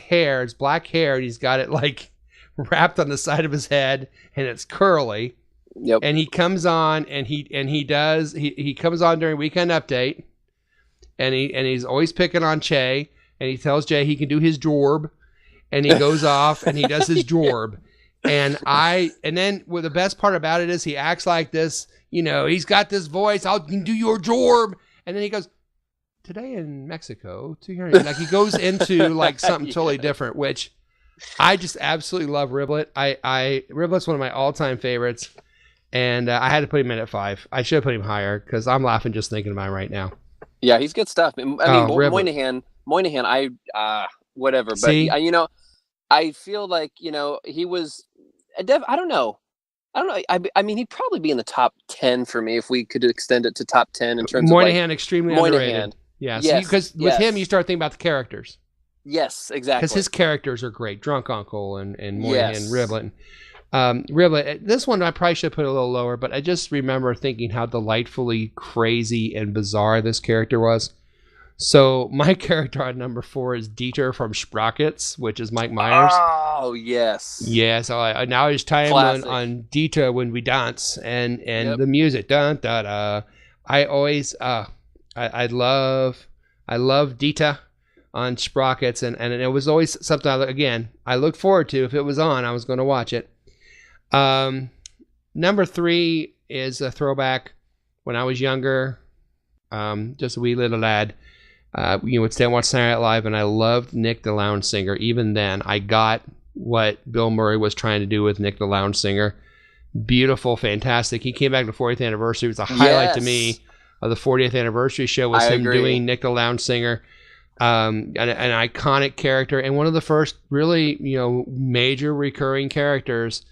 black hair, and he's got it like wrapped on the side of his head, and it's curly. Yep. And he comes on, and he comes on during Weekend Update, and he's always picking on Che, and he tells Jay he can do his jorb, and he goes off and he does his jorb. And then the best part about it is he acts like this, he's got this voice, I can do your jorb. And then he goes, today in Mexico, like he goes into like something totally different, which I just absolutely love Riblet. Riblet's one of my all-time favorites, and I had to put him in at 5. I should have put him higher because I'm laughing just thinking about it right now. Yeah, he's good stuff. I mean, Moynihan, whatever. But see? I feel like he was. I don't know. I mean, he'd probably be in the top 10 for me if we could extend it to top 10 in terms Moynihan, of extremely underrated. Yeah, because with him, you start thinking about the characters. Yes, exactly. Because his characters are great. Drunk Uncle and Moynihan, Riblet. Riblet, this one I probably should put a little lower, but I just remember thinking how delightfully crazy and bizarre this character was. So my character on number 4 is Dieter from Sprockets, which is Mike Myers. Oh, yes. Yeah, so now I just tie him on Dieter when we dance, and the music. Dun, da, da. I always, I love Dieter on Sprockets, and it was always something, I looked forward to. If it was on, I was going to watch it. Number 3 is a throwback when I was younger, just a wee little lad. Would stay and watch Saturday Night Live, and I loved Nick the Lounge Singer. Even then, I got what Bill Murray was trying to do with Nick the Lounge Singer. Beautiful, fantastic. He came back to the 40th anniversary. It was a highlight to me of the 40th anniversary show was him doing Nick the Lounge Singer. An iconic character, and one of the first really, major recurring characters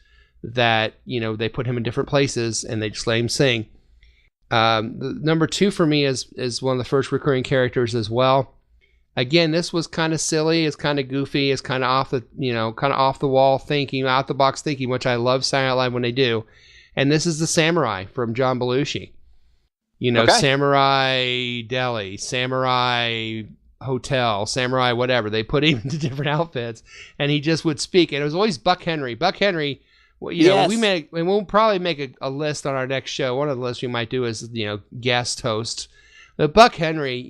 that, they put him in different places and they just let him sing. Number 2 for me is one of the first recurring characters as well. Again, this was kind of silly, it's kind of goofy, it's kind of off the wall thinking, out the box thinking, which I love Saturday Night Live when they do. And this is the Samurai from John Belushi. Samurai Deli, Samurai Hotel, Samurai whatever. They put him into different outfits, and he just would speak. And it was always Buck Henry. Buck Henry. We'll probably make a list on our next show. One of the lists we might do is guest host. But Buck Henry,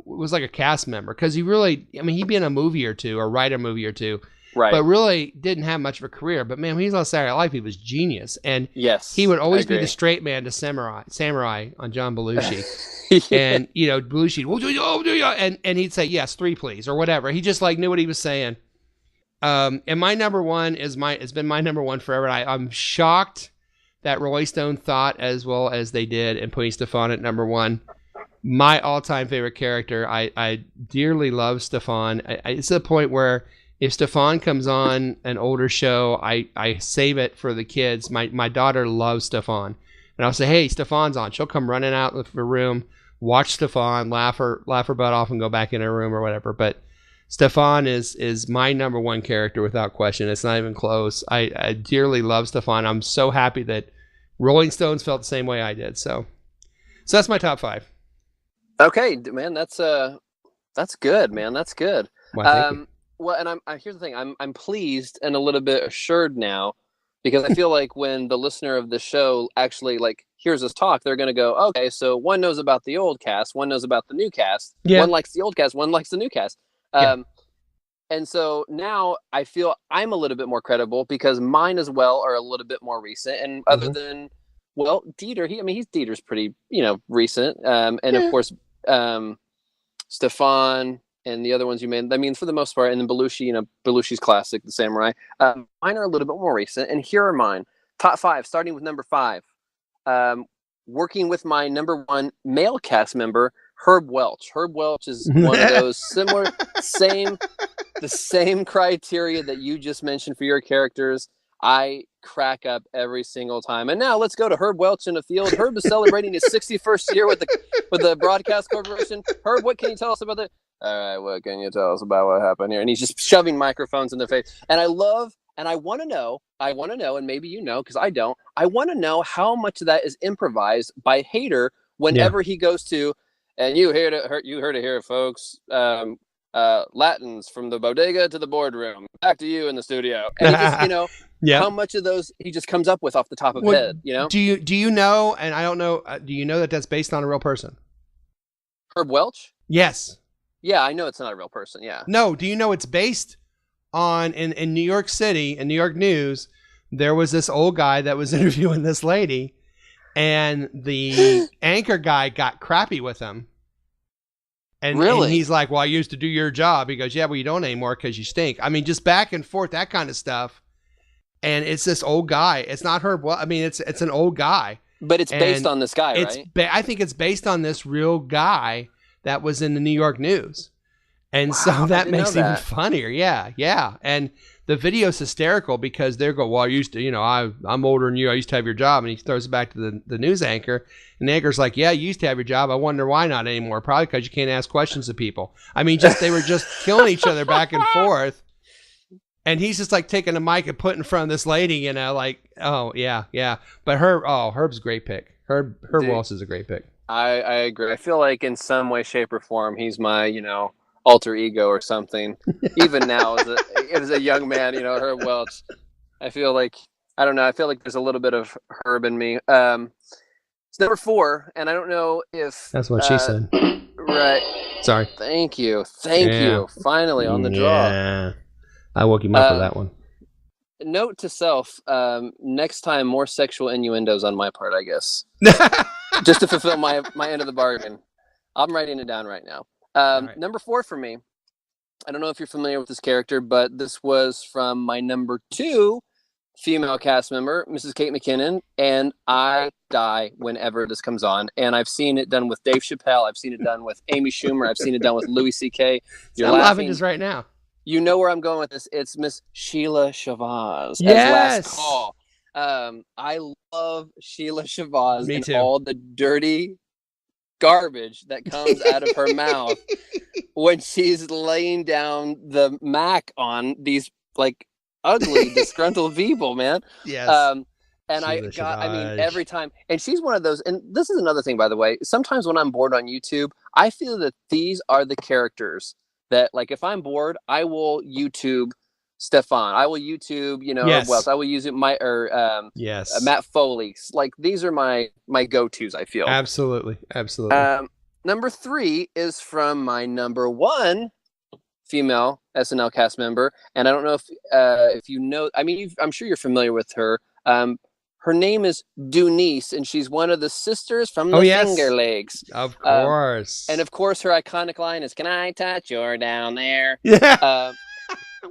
was like a cast member because he really, he'd be in a movie or two or write a movie or two, right? But really didn't have much of a career. But man, when he was on Saturday Night Live, he was genius, and he would always be the straight man to Samurai on John Belushi. And Belushi, and he'd say yes, 3 please or whatever. He just knew what he was saying. And my number 1 it's been my number 1 forever. I'm shocked that Rolling Stone thought as well as they did in putting Stefan at number 1. My all-time favorite character. I dearly love Stefan. It's to the point where if Stefan comes on an older show, I save it for the kids. My daughter loves Stefan. and I'll say, "Hey, Stefan's on." She'll come running out of the room, watch Stefan, laugh her butt off, and go back in her room or whatever. But Stefan is my number one character without question. It's not even close. I dearly love Stefan. I'm so happy that Rolling Stones felt the same way I did. So that's my top 5. Okay, man, that's good, man. That's good. Well, thank you. Well, and here's the thing. I'm pleased and a little bit assured now, because I feel like when the listener of the show actually like hears us talk, they're gonna go, okay, so one knows about the old cast, one knows about the new cast, one likes the old cast, one likes the new cast. And so now I feel I'm a little bit more credible because mine as well are a little bit more recent. And other than, well, Dieter, Dieter's pretty, recent. And of course, Stefan and the other ones you made, I mean, for the most part, and then Belushi, Belushi's classic, The Samurai. Mine are a little bit more recent. And here are mine. Top 5, starting with number 5. Working with my number 1 male cast member, Herb Welch. Herb Welch is one of those similar, the same criteria that you just mentioned for your characters. I crack up every single time. And now let's go to Herb Welch in the field. Herb is celebrating his 61st year with the Broadcast Corporation. Herb, what can you tell us about that? All right, what can you tell us about what happened here? And he's just shoving microphones in their face. And I love, and I want to know, and maybe you know, because I don't, I want to know how much of that is improvised by Hader whenever he goes to, and you heard it here, folks. Latins from the bodega to the boardroom. Back to you in the studio. And he just, how much of those he just comes up with off the top of his head, Do you know, and I don't know, do you know that that's based on a real person? Herb Welch? Yes. Yeah, I know it's not a real person, yeah. No, do you know it's based on, in New York City, in New York news, there was this old guy that was interviewing this lady, and the anchor guy got crappy with him. And, really? And he's like, well, I used to do your job. He goes, yeah, well, you don't anymore because you stink. I mean, just back and forth, that kind of stuff. And it's this old guy. It's not Herb. Well, I mean, it's an old guy. But it's based on this guy, right? I think it's based on this real guy that was in the New York news. And so that makes it even funnier. Yeah. And the video's hysterical because they go, well, I used to, I'm older than you. I used to have your job. And he throws it back to the news anchor. And the anchor's like, yeah, you used to have your job. I wonder why not anymore. Probably because you can't ask questions of people. I mean, they were just killing each other back and forth. And he's just like taking a mic and putting in front of this lady, like, oh, yeah. But Herb's a great pick. Herb Welch is a great pick. I agree. I feel like in some way, shape, or form, he's my, alter ego or something. Even now, as a young man, Herb Welch. I feel like, I don't know. I feel like there's a little bit of Herb in me. It's number 4, and I don't know if that's what she said. Right. Sorry. Thank you. Finally on the draw. Yeah. I woke him up for that one. Note to self: next time, more sexual innuendos on my part, I guess, just to fulfill my end of the bargain. I'm writing it down right now. Right. Number 4 for me. I don't know if you're familiar with this character, but this was from my number 2 female cast member, Mrs. Kate McKinnon, and I die whenever this comes on. And I've seen it done with Dave Chappelle. I've seen it done with Amy Schumer. I've seen it done with Louis C.K. I'm laughing just right now. You know where I'm going with this. It's Miss Sheila Shavaz. Yes. As Last Call. I love Sheila Shavaz Me and too. all the dirty garbage that comes out of her mouth when she's laying down the Mac on these ugly, disgruntled people, man. Yes. And every time, and she's one of those, and this is another thing, by the way, sometimes when I'm bored on YouTube, I feel that these are the characters that, if I'm bored, I will YouTube Stefan. I will YouTube, yes. Wells. I will use it yes. Matt Foley. These are my go-tos, I feel. Absolutely. Number 3 is from my number 1 female SNL cast member, and I don't know if you know. I mean, I'm sure you're familiar with her. Her name is Denis, and she's one of the sisters from the Finger Lakes. Of course. And of course, her iconic line is, "Can I touch your down there?" Yeah.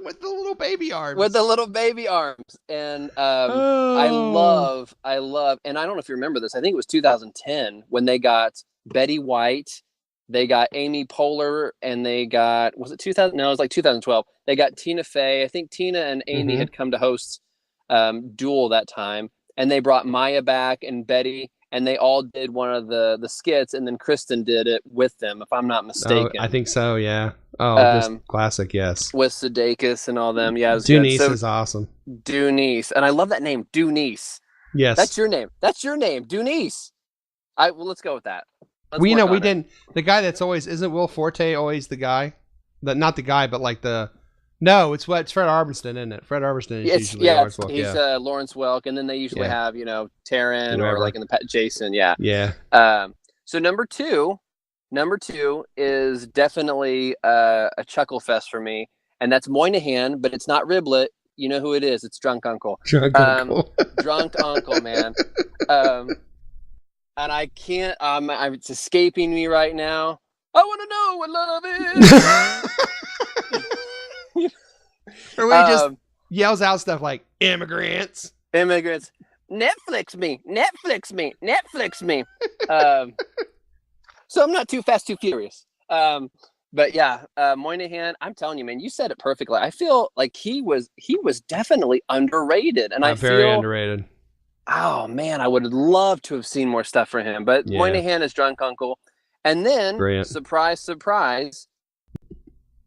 With the little baby arms. And I love, and I don't know if you remember this. I think it was 2010 when they got Betty White. They got Amy Poehler, and they got, was it 2000? No, it was 2012. They got Tina Fey. I think Tina and Amy had come to host Duel that time. And they brought Maya back and Betty. and they all did one of the skits, and then Kristen did it with them, if I'm not mistaken. I think so. Yeah. Oh, just classic. Yes. With Sudeikis and all them. Yeah, it was Denis good. So, is awesome. Denis, and I love that name, Denis. Yes. That's your name. Denis. Well, let's go with that. We didn't. The guy that's always isn't Will Forte always the guy, not the guy, but like the. No, it's Fred Armisen, isn't it? Fred Armisen is usually Lawrence Welk. He's Lawrence Welk, and then they usually have Taron or like in the Jason. Yeah. Yeah. So number two is definitely a chuckle fest for me, and that's Moynihan, but it's not Riblet. You know who it is? It's Drunk Uncle. Drunk Uncle. Drunk Uncle, man. And I can't. It's escaping me right now. I want to know what love is. Or he just yells out stuff like immigrants. Netflix me. So I'm not too fast, too furious. But yeah, Moynihan, I'm telling you, man, you said it perfectly. I feel like he was definitely underrated, and I feel very underrated. Oh man, I would love to have seen more stuff for him. But Moynihan is Drunk Uncle, and then surprise.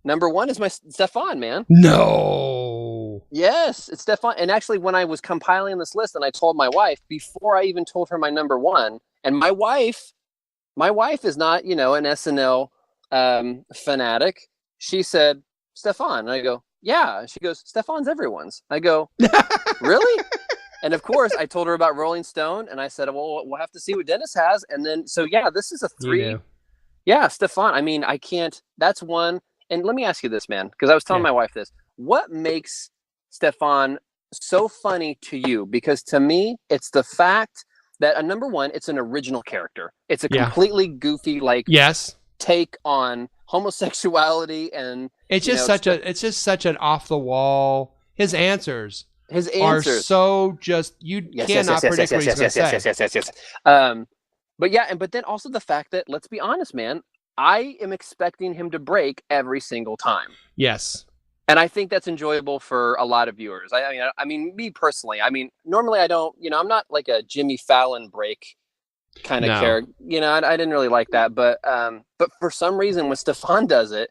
Number one is my Stefan, man. No. Yes, it's Stefan. And actually, when I was compiling this list, and I told my wife before I even told her my number one, and my wife is not, an SNL fanatic. She said Stefan, and I go, yeah. She goes, Stefan's everyone's. I go, really? And of course, I told her about Rolling Stone, and I said, well, we'll have to see what Dennis has. And then, so yeah, this is a 3. Yeah, Stefan. I mean, I can't. That's one. And let me ask you this, man, because I was telling my wife this. What makes Stefan so funny to you? Because to me, it's the fact that, number one, it's an original character. It's a completely goofy, take on homosexuality, and it's just such an off the wall. His answers are so just cannot predict what he's going to say. But then also the fact that, let's be honest, man, I am expecting him to break every single time. Yes. And I think that's enjoyable for a lot of viewers. I mean, me personally, normally I don't, I'm not like a Jimmy Fallon break kind of character. I didn't really like that. But for some reason, when Stefan does it,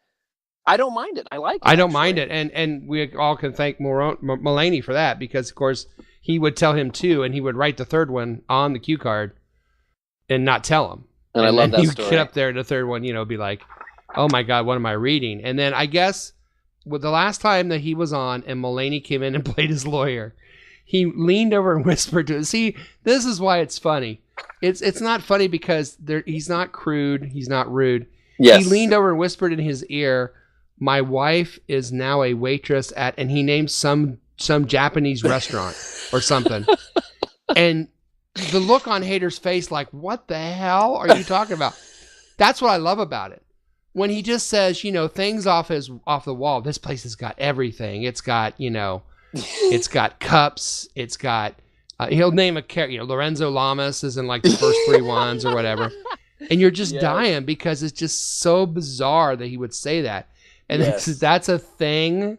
I don't mind it. I like it. I don't mind it. And we all can thank Mulaney for that, because, of course, he would tell him 2, and he would write the third one on the cue card and not tell him. And I love that he story. Would get up there, the third one, be like, oh my God, what am I reading? And then I guess the last time that he was on and Mulaney came in and played his lawyer, he leaned over and whispered to him. See, this is why it's funny. It's not funny because he's not crude. He's not rude. Yes. He leaned over and whispered in his ear, my wife is now a waitress at, and he named some Japanese restaurant or something. And the look on Hader's face, like, what the hell are you talking about? That's what I love about it. When he just says, things off the wall. This place has got everything. It's got, it's got cups. It's got, he'll name a character, Lorenzo Lamas is in like the first 3 ones or whatever. And you're just dying because it's just so bizarre that he would say that. And that's a thing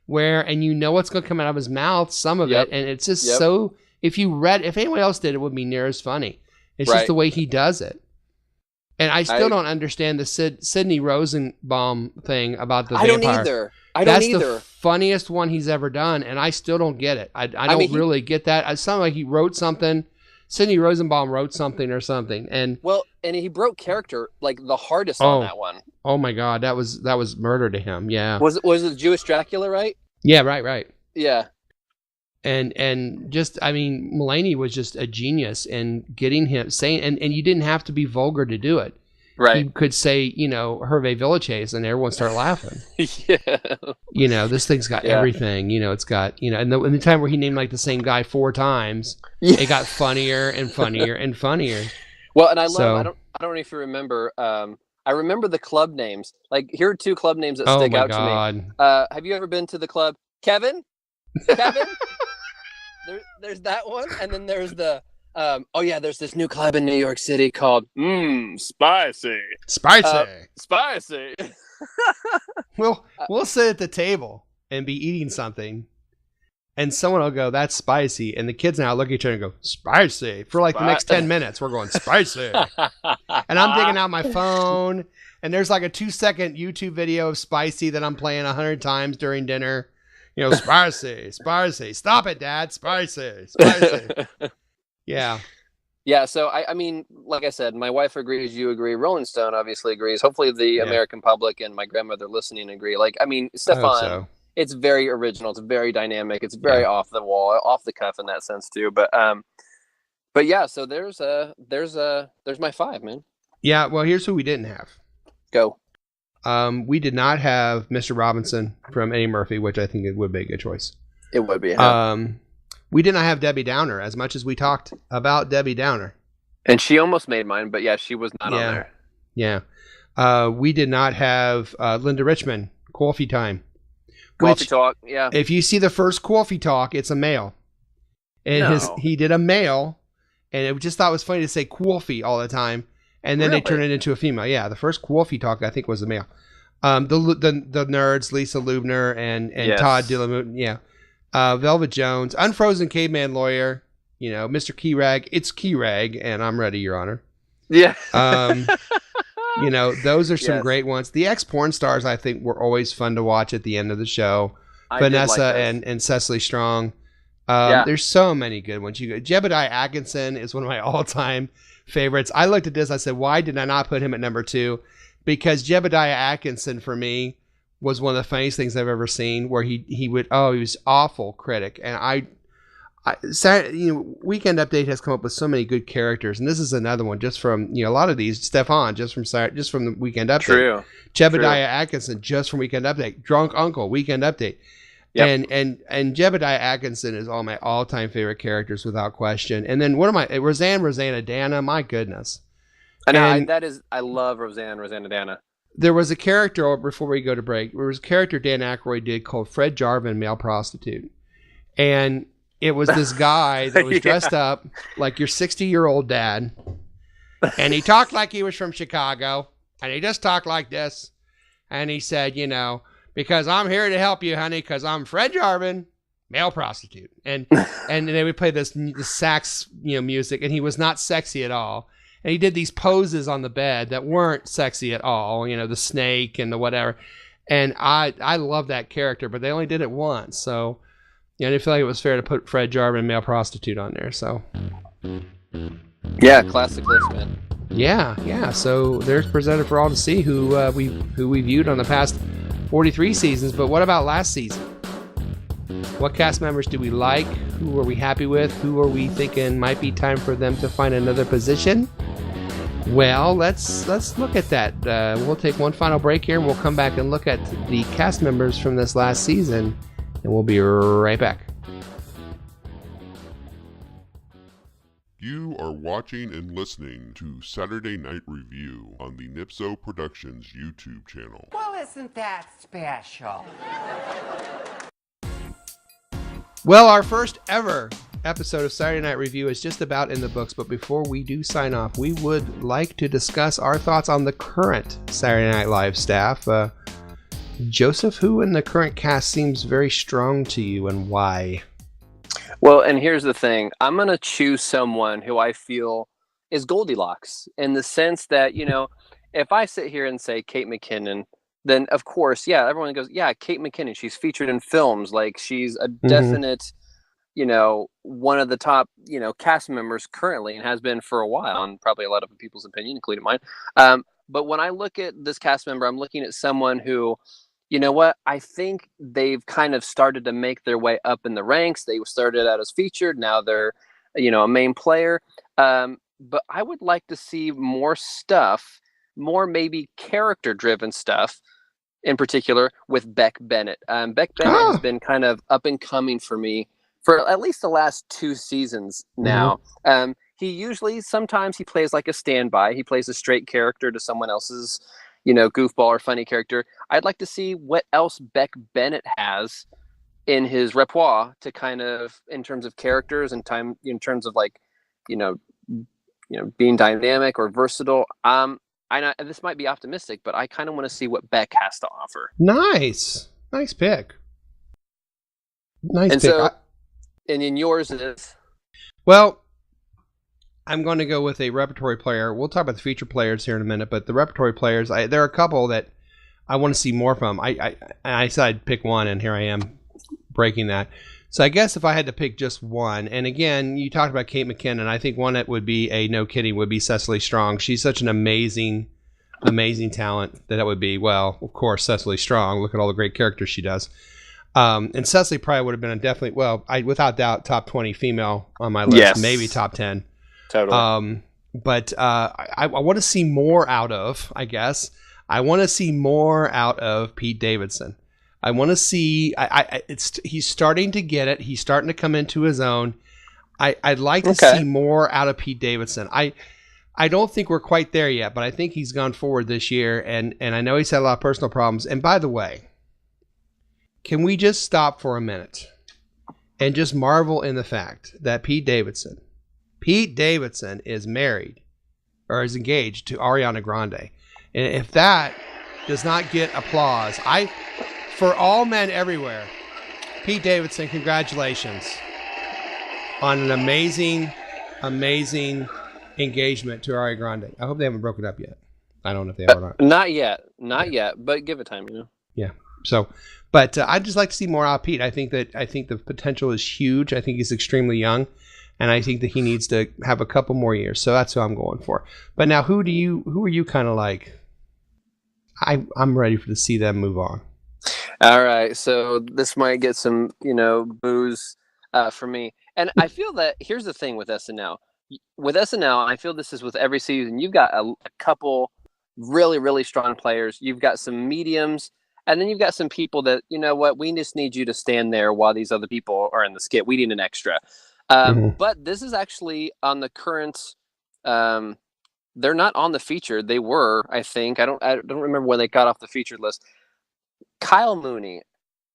where, and what's going to come out of his mouth, some of it. And it's just so... If anyone else did, it wouldn't be near as funny. It's just the way he does it. And I still don't understand the Sidney Rosenbaum thing about the vampire. I don't either. That's the funniest one he's ever done, and I still don't get it. I don't really get that. It sounded like he wrote something. Sidney Rosenbaum wrote something or something. And he broke character like the hardest on that one. Oh my God, that was murder to him. Yeah. Was it Jewish Dracula, right? Yeah, right. Yeah. And just, Mulaney was just a genius in getting him saying, and you didn't have to be vulgar to do it. Right. He could say, Hervé Villechaize, and everyone started laughing. Yeah. This thing's got everything. It's got, and the time where he named like the same guy 4 times, it got funnier and funnier and funnier. Well, and I love, I don't know if you remember, I remember the club names. Like, here are 2 club names that stick out to me. Have you ever been to the club? Kevin? There's that one, and then there's the there's this new club in New York City called Spicy. We'll sit at the table and be eating something, and someone will go, "That's spicy," and the kids now look at each other and go, "Spicy." For like the next 10 minutes, we're going spicy, and I'm digging out my phone, and there's like a 2-second YouTube video of spicy that I'm playing 100 times during dinner. Spicy, spicy. Stop it, Dad. Spicy, spicy. Yeah. Yeah, so I mean, like I said, my wife agrees, you agree, Rolling Stone obviously agrees. Hopefully the American public and my grandmother listening agree. Like, I mean, Stefan, so. It's very original, it's very dynamic, it's very off the wall, off the cuff in that sense too. But yeah, so there's my 5, man. Yeah, well, here's who we didn't have. Go. We did not have Mr. Robinson from Eddie Murphy, which I think it would be a good choice. It would be. Huh? We did not have Debbie Downer, as much as we talked about Debbie Downer. And she almost made mine, but yeah, she was not on there. Yeah. We did not have Linda Richman, Coffee Time. Coffee Talk, yeah. If you see the first Coffee Talk, it's a male. And he did a male, and it just thought it was funny to say Coffee all the time. And then they turned it into a female. Yeah, the first Coffee Talk, I think, was a male. The nerds, Lisa Lubner and Todd Dillon. Yeah. Velvet Jones, Unfrozen Caveman Lawyer, Mr. Keyrag. It's Keyrag, and I'm ready, Your Honor. Yeah. Those are some great ones. The ex-porn stars, I think, were always fun to watch at the end of the show. Vanessa and Cecily Strong. There's so many good ones. Jebediah Atkinson is one of my all-time favorites. I looked at this. I said, why did I not put him at number 2? Because Jebediah Atkinson, for me, was one of the funniest things I've ever seen, where he was awful critic. And Weekend Update has come up with so many good characters, and this is another one just from a lot of these. Stefan just from the Weekend Update. True. Jebediah Atkinson just from Weekend Update. Drunk Uncle, Weekend Update. Yep. And Jebediah Atkinson is all my all-time favorite characters without question. And then Rosanna Dana, my goodness. I love Rosanna Dana. There was a character, before we go to break, there was a character Dan Aykroyd did called Fred Jarvin, Male Prostitute. And it was this guy that was dressed up like your 60-year-old dad. And he talked like he was from Chicago. And he just talked like this. And he said, because I'm here to help you, honey, because I'm Fred Jarvin, male prostitute. And they would play this sax music, and he was not sexy at all. And he did these poses on the bed that weren't sexy at all, the snake and the whatever. And I love that character, but they only did it once. So I didn't feel like it was fair to put Fred Jarvin, male prostitute, on there. So yeah, classic list, man. Yeah. So there's presented for all to see who we viewed on the past 43 seasons. But what about last season? What cast members do we like? Who are we happy with? Who are we thinking might be time for them to find another position? Well, let's look at that. We'll take one final break here, and we'll come back and look at the cast members from this last season, and we'll be right back. You are watching and listening to Saturday Night Review on the Nipso Productions YouTube channel. Well, isn't that special? Well, our first ever episode of Saturday Night Review is just about in the books, but before we do sign off, we would like to discuss our thoughts on the current Saturday Night Live staff. Joseph, who in the current cast seems very strong to you, and why? Well, and here's the thing. I'm going to choose someone who I feel is Goldilocks, in the sense that, if I sit here and say Kate McKinnon, then of course, everyone goes, Kate McKinnon, she's featured in films, like she's a definite, one of the top, cast members currently, and has been for a while, and probably a lot of people's opinion, including mine. But when I look at this cast member, I'm looking at someone who, I think they've kind of started to make their way up in the ranks. They started out as featured. Now they're, a main player. But I would like to see more stuff, more maybe character-driven stuff, in particular with Beck Bennett. Beck Bennett has been kind of up and coming for me for at least the last 2 seasons now. Sometimes he plays like a standby. He plays a straight character to someone else's, goofball or funny character. I'd like to see what else Beck Bennett has in his repertoire to kind of, in terms of characters and time, in terms of like, being dynamic or versatile. I know this might be optimistic, but I kind of want to see what Beck has to offer. Nice pick. Nice pick. So, And then yours is? Well, I'm going to go with a repertory player. We'll talk about the feature players here in a minute, but the repertory players, there are a couple that I want to see more from. I said I'd pick one, and here I am breaking that. So I guess if I had to pick just one, and again, you talked about Kate McKinnon. I think one that would be a no kidding would be Cecily Strong. She's such an amazing talent that would be, well, of course, Cecily Strong. Look at all the great characters she does. And Cecily probably would have been a definitely, well, without doubt, top 20 female on my list, Yes. maybe top 10. Totally. But I want to see more out of, I guess. I want to see more out of Pete Davidson. I want to see. He's starting to get it. He's starting to come into his own. I'd like to see more out of Pete Davidson. I don't think we're quite there yet, but I think he's gone forward this year, and I know he's had a lot of personal problems. And by the way, can we just stop for a minute and just marvel in the fact that Pete Davidson is married or is engaged to Ariana Grande, and if that does not get applause, for all men everywhere, Pete Davidson, congratulations on an amazing engagement to Ariana Grande. I hope they haven't broken up yet. I don't know if they have or not. Not yet, but give it time, Yeah. So, but I'd just like to see more out of Pete. I think the potential is huge. I think he's extremely young, and I think that he needs to have a couple more years. So that's who I'm going for. But now, who are you kind of like? I'm ready to see them move on. All right, so this might get some, boos for me. And I feel that here's the thing with SNL. With SNL, I feel this is with every season. You've got a couple really, really strong players. You've got some mediums, and then you've got some people that, you know what, we just need you to stand there while these other people are in the skit. We need an extra. But this is actually on the current. They're not on the featured. They were, I think. I don't remember when they got off the featured list. Kyle Mooney.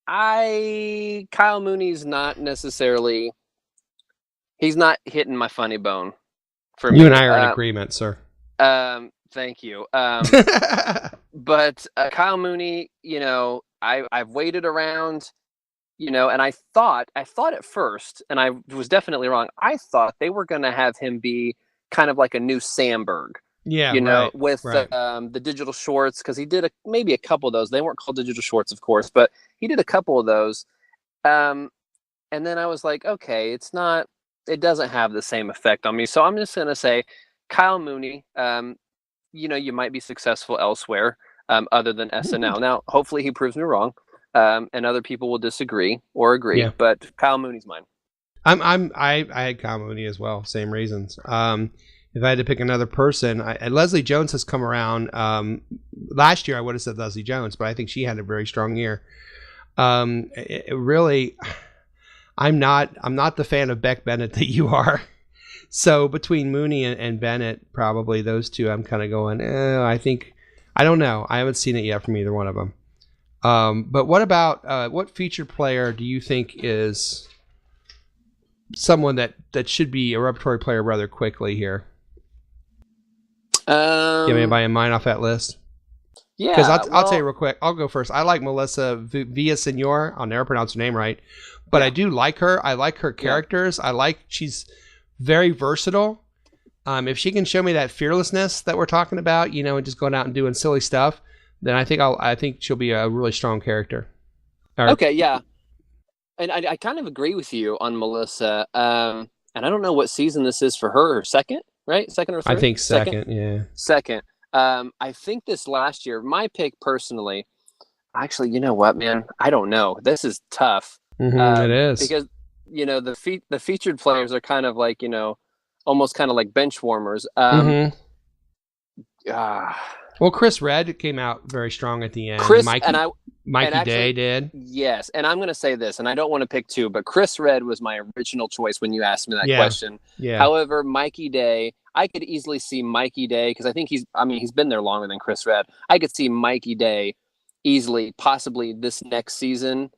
Kyle Mooney's not necessarily. He's not hitting my funny bone. For me. You and I are in agreement, sir. Thank you. But Kyle Mooney, I've waited around, and I thought at first, and I was definitely wrong. I thought they were going to have him be kind of like a new Sandberg. Yeah, with the digital shorts, because he did maybe a couple of those. They weren't called digital shorts, of course, but he did a couple of those. And then I was like, okay, it doesn't have the same effect on me. So I'm just going to say Kyle Mooney, you might be successful elsewhere other than SNL. Now, hopefully he proves me wrong, and other people will disagree or agree, but Kyle Mooney's mine. I had Kyle Mooney as well, same reasons. If I had to pick another person, Leslie Jones has come around. Last year I would have said Leslie Jones, but I think she had a very strong year. Really, I'm not the fan of Beck Bennett that you are. So between Mooney and Bennett, probably those two, I'm kind of going. I don't know. I haven't seen it yet from either one of them. But what about what featured player do you think is someone that should be a repertory player rather quickly here? You have anybody in mind off that list? Yeah, because I'll tell you real quick. I'll go first. I like Melissa Villasenor. I'll never pronounce her name right, but I do like her. I like her characters. She's very versatile. If she can show me that fearlessness that we're talking about, and just going out and doing silly stuff, then I think she'll be a really strong character. Okay, yeah, and I kind of agree with you on Melissa. And I don't know what season this is for her. Second, right? Second or third? I think second. Yeah. Second. I think this last year, my pick personally, actually, you know what, man? I don't know. This is tough. It is. Because, the featured players are kind of like, almost kind of like bench warmers. Well, Chris Redd came out very strong at the end. Mikey Day did. Yes, and I'm going to say this, and I don't want to pick two, but Chris Redd was my original choice when you asked me that question. Yeah. However, Mikey Day, I could easily see Mikey Day, because I think he's been there longer than Chris Redd. I could see Mikey Day easily, possibly this next season,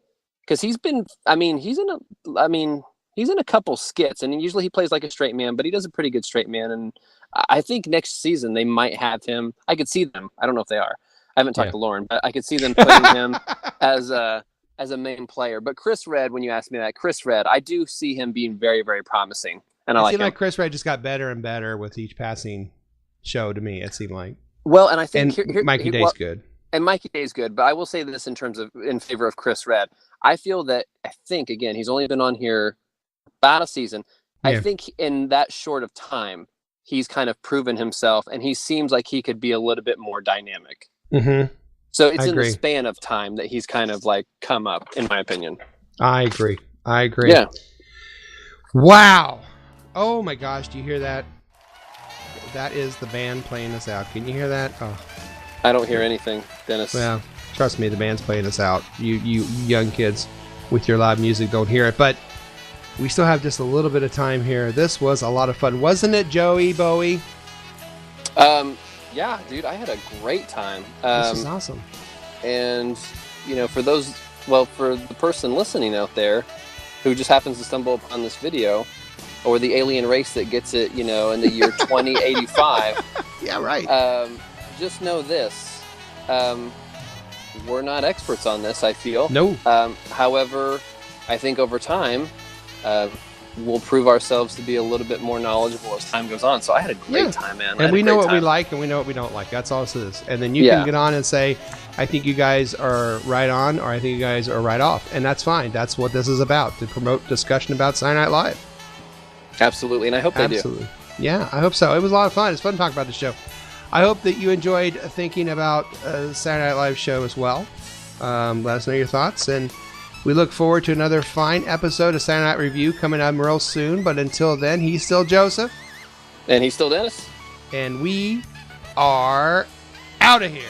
because he's in a couple skits, and usually he plays like a straight man, but he does a pretty good straight man, and I think next season they might have him. I could see them. I don't know if they are. I haven't talked to Lauren, but I could see them putting him as as a main player. But Chris Redd, when you ask me that, Chris Redd, I do see him being very, very promising. And I It like seemed him. like Chris Redd just got better and better with each passing show to me, it seemed like. Well, and I think And Mikey Day's good. And Mikey Day's good, but I will say this in favor of Chris Redd. I think, again, he's only been on here about a season. Yeah. I think in that short of time, he's kind of proven himself, and he seems like he could be a little bit more dynamic. Mm-hmm. So it's I in agree. the span of time that he's kind of like come up, in my opinion. I agree. Yeah. Wow. Oh my gosh, do you hear that? That is the band playing us out. Can you hear that? Oh. I don't hear anything, Dennis. Well, trust me, the band's playing us out. You young kids with your loud music don't hear it, but we still have just a little bit of time here. This was a lot of fun, wasn't it, Joey Bowie? Yeah, dude, I had a great time. This is awesome. And, for the person listening out there who just happens to stumble upon this video, or the alien race that gets it, in the year 2085. Yeah, right. Just know this. We're not experts on this, I feel. No. However, I think over time, we'll prove ourselves to be a little bit more knowledgeable as time goes on. So I had a great time, man. And we know what we like and we know what we don't like. That's all it is. And then you can get on and say, I think you guys are right on, or I think you guys are right off. And that's fine. That's what this is about, to promote discussion about Saturday Night Live. Absolutely. And I hope they do. Yeah, I hope so. It was a lot of fun. It's fun talking about the show. I hope that you enjoyed thinking about the Saturday Night Live show as well. Let us know your thoughts. And we look forward to another fine episode of Saturday Night Review coming up real soon. But until then, he's still Joseph. And he's still Dennis. And we are out of here.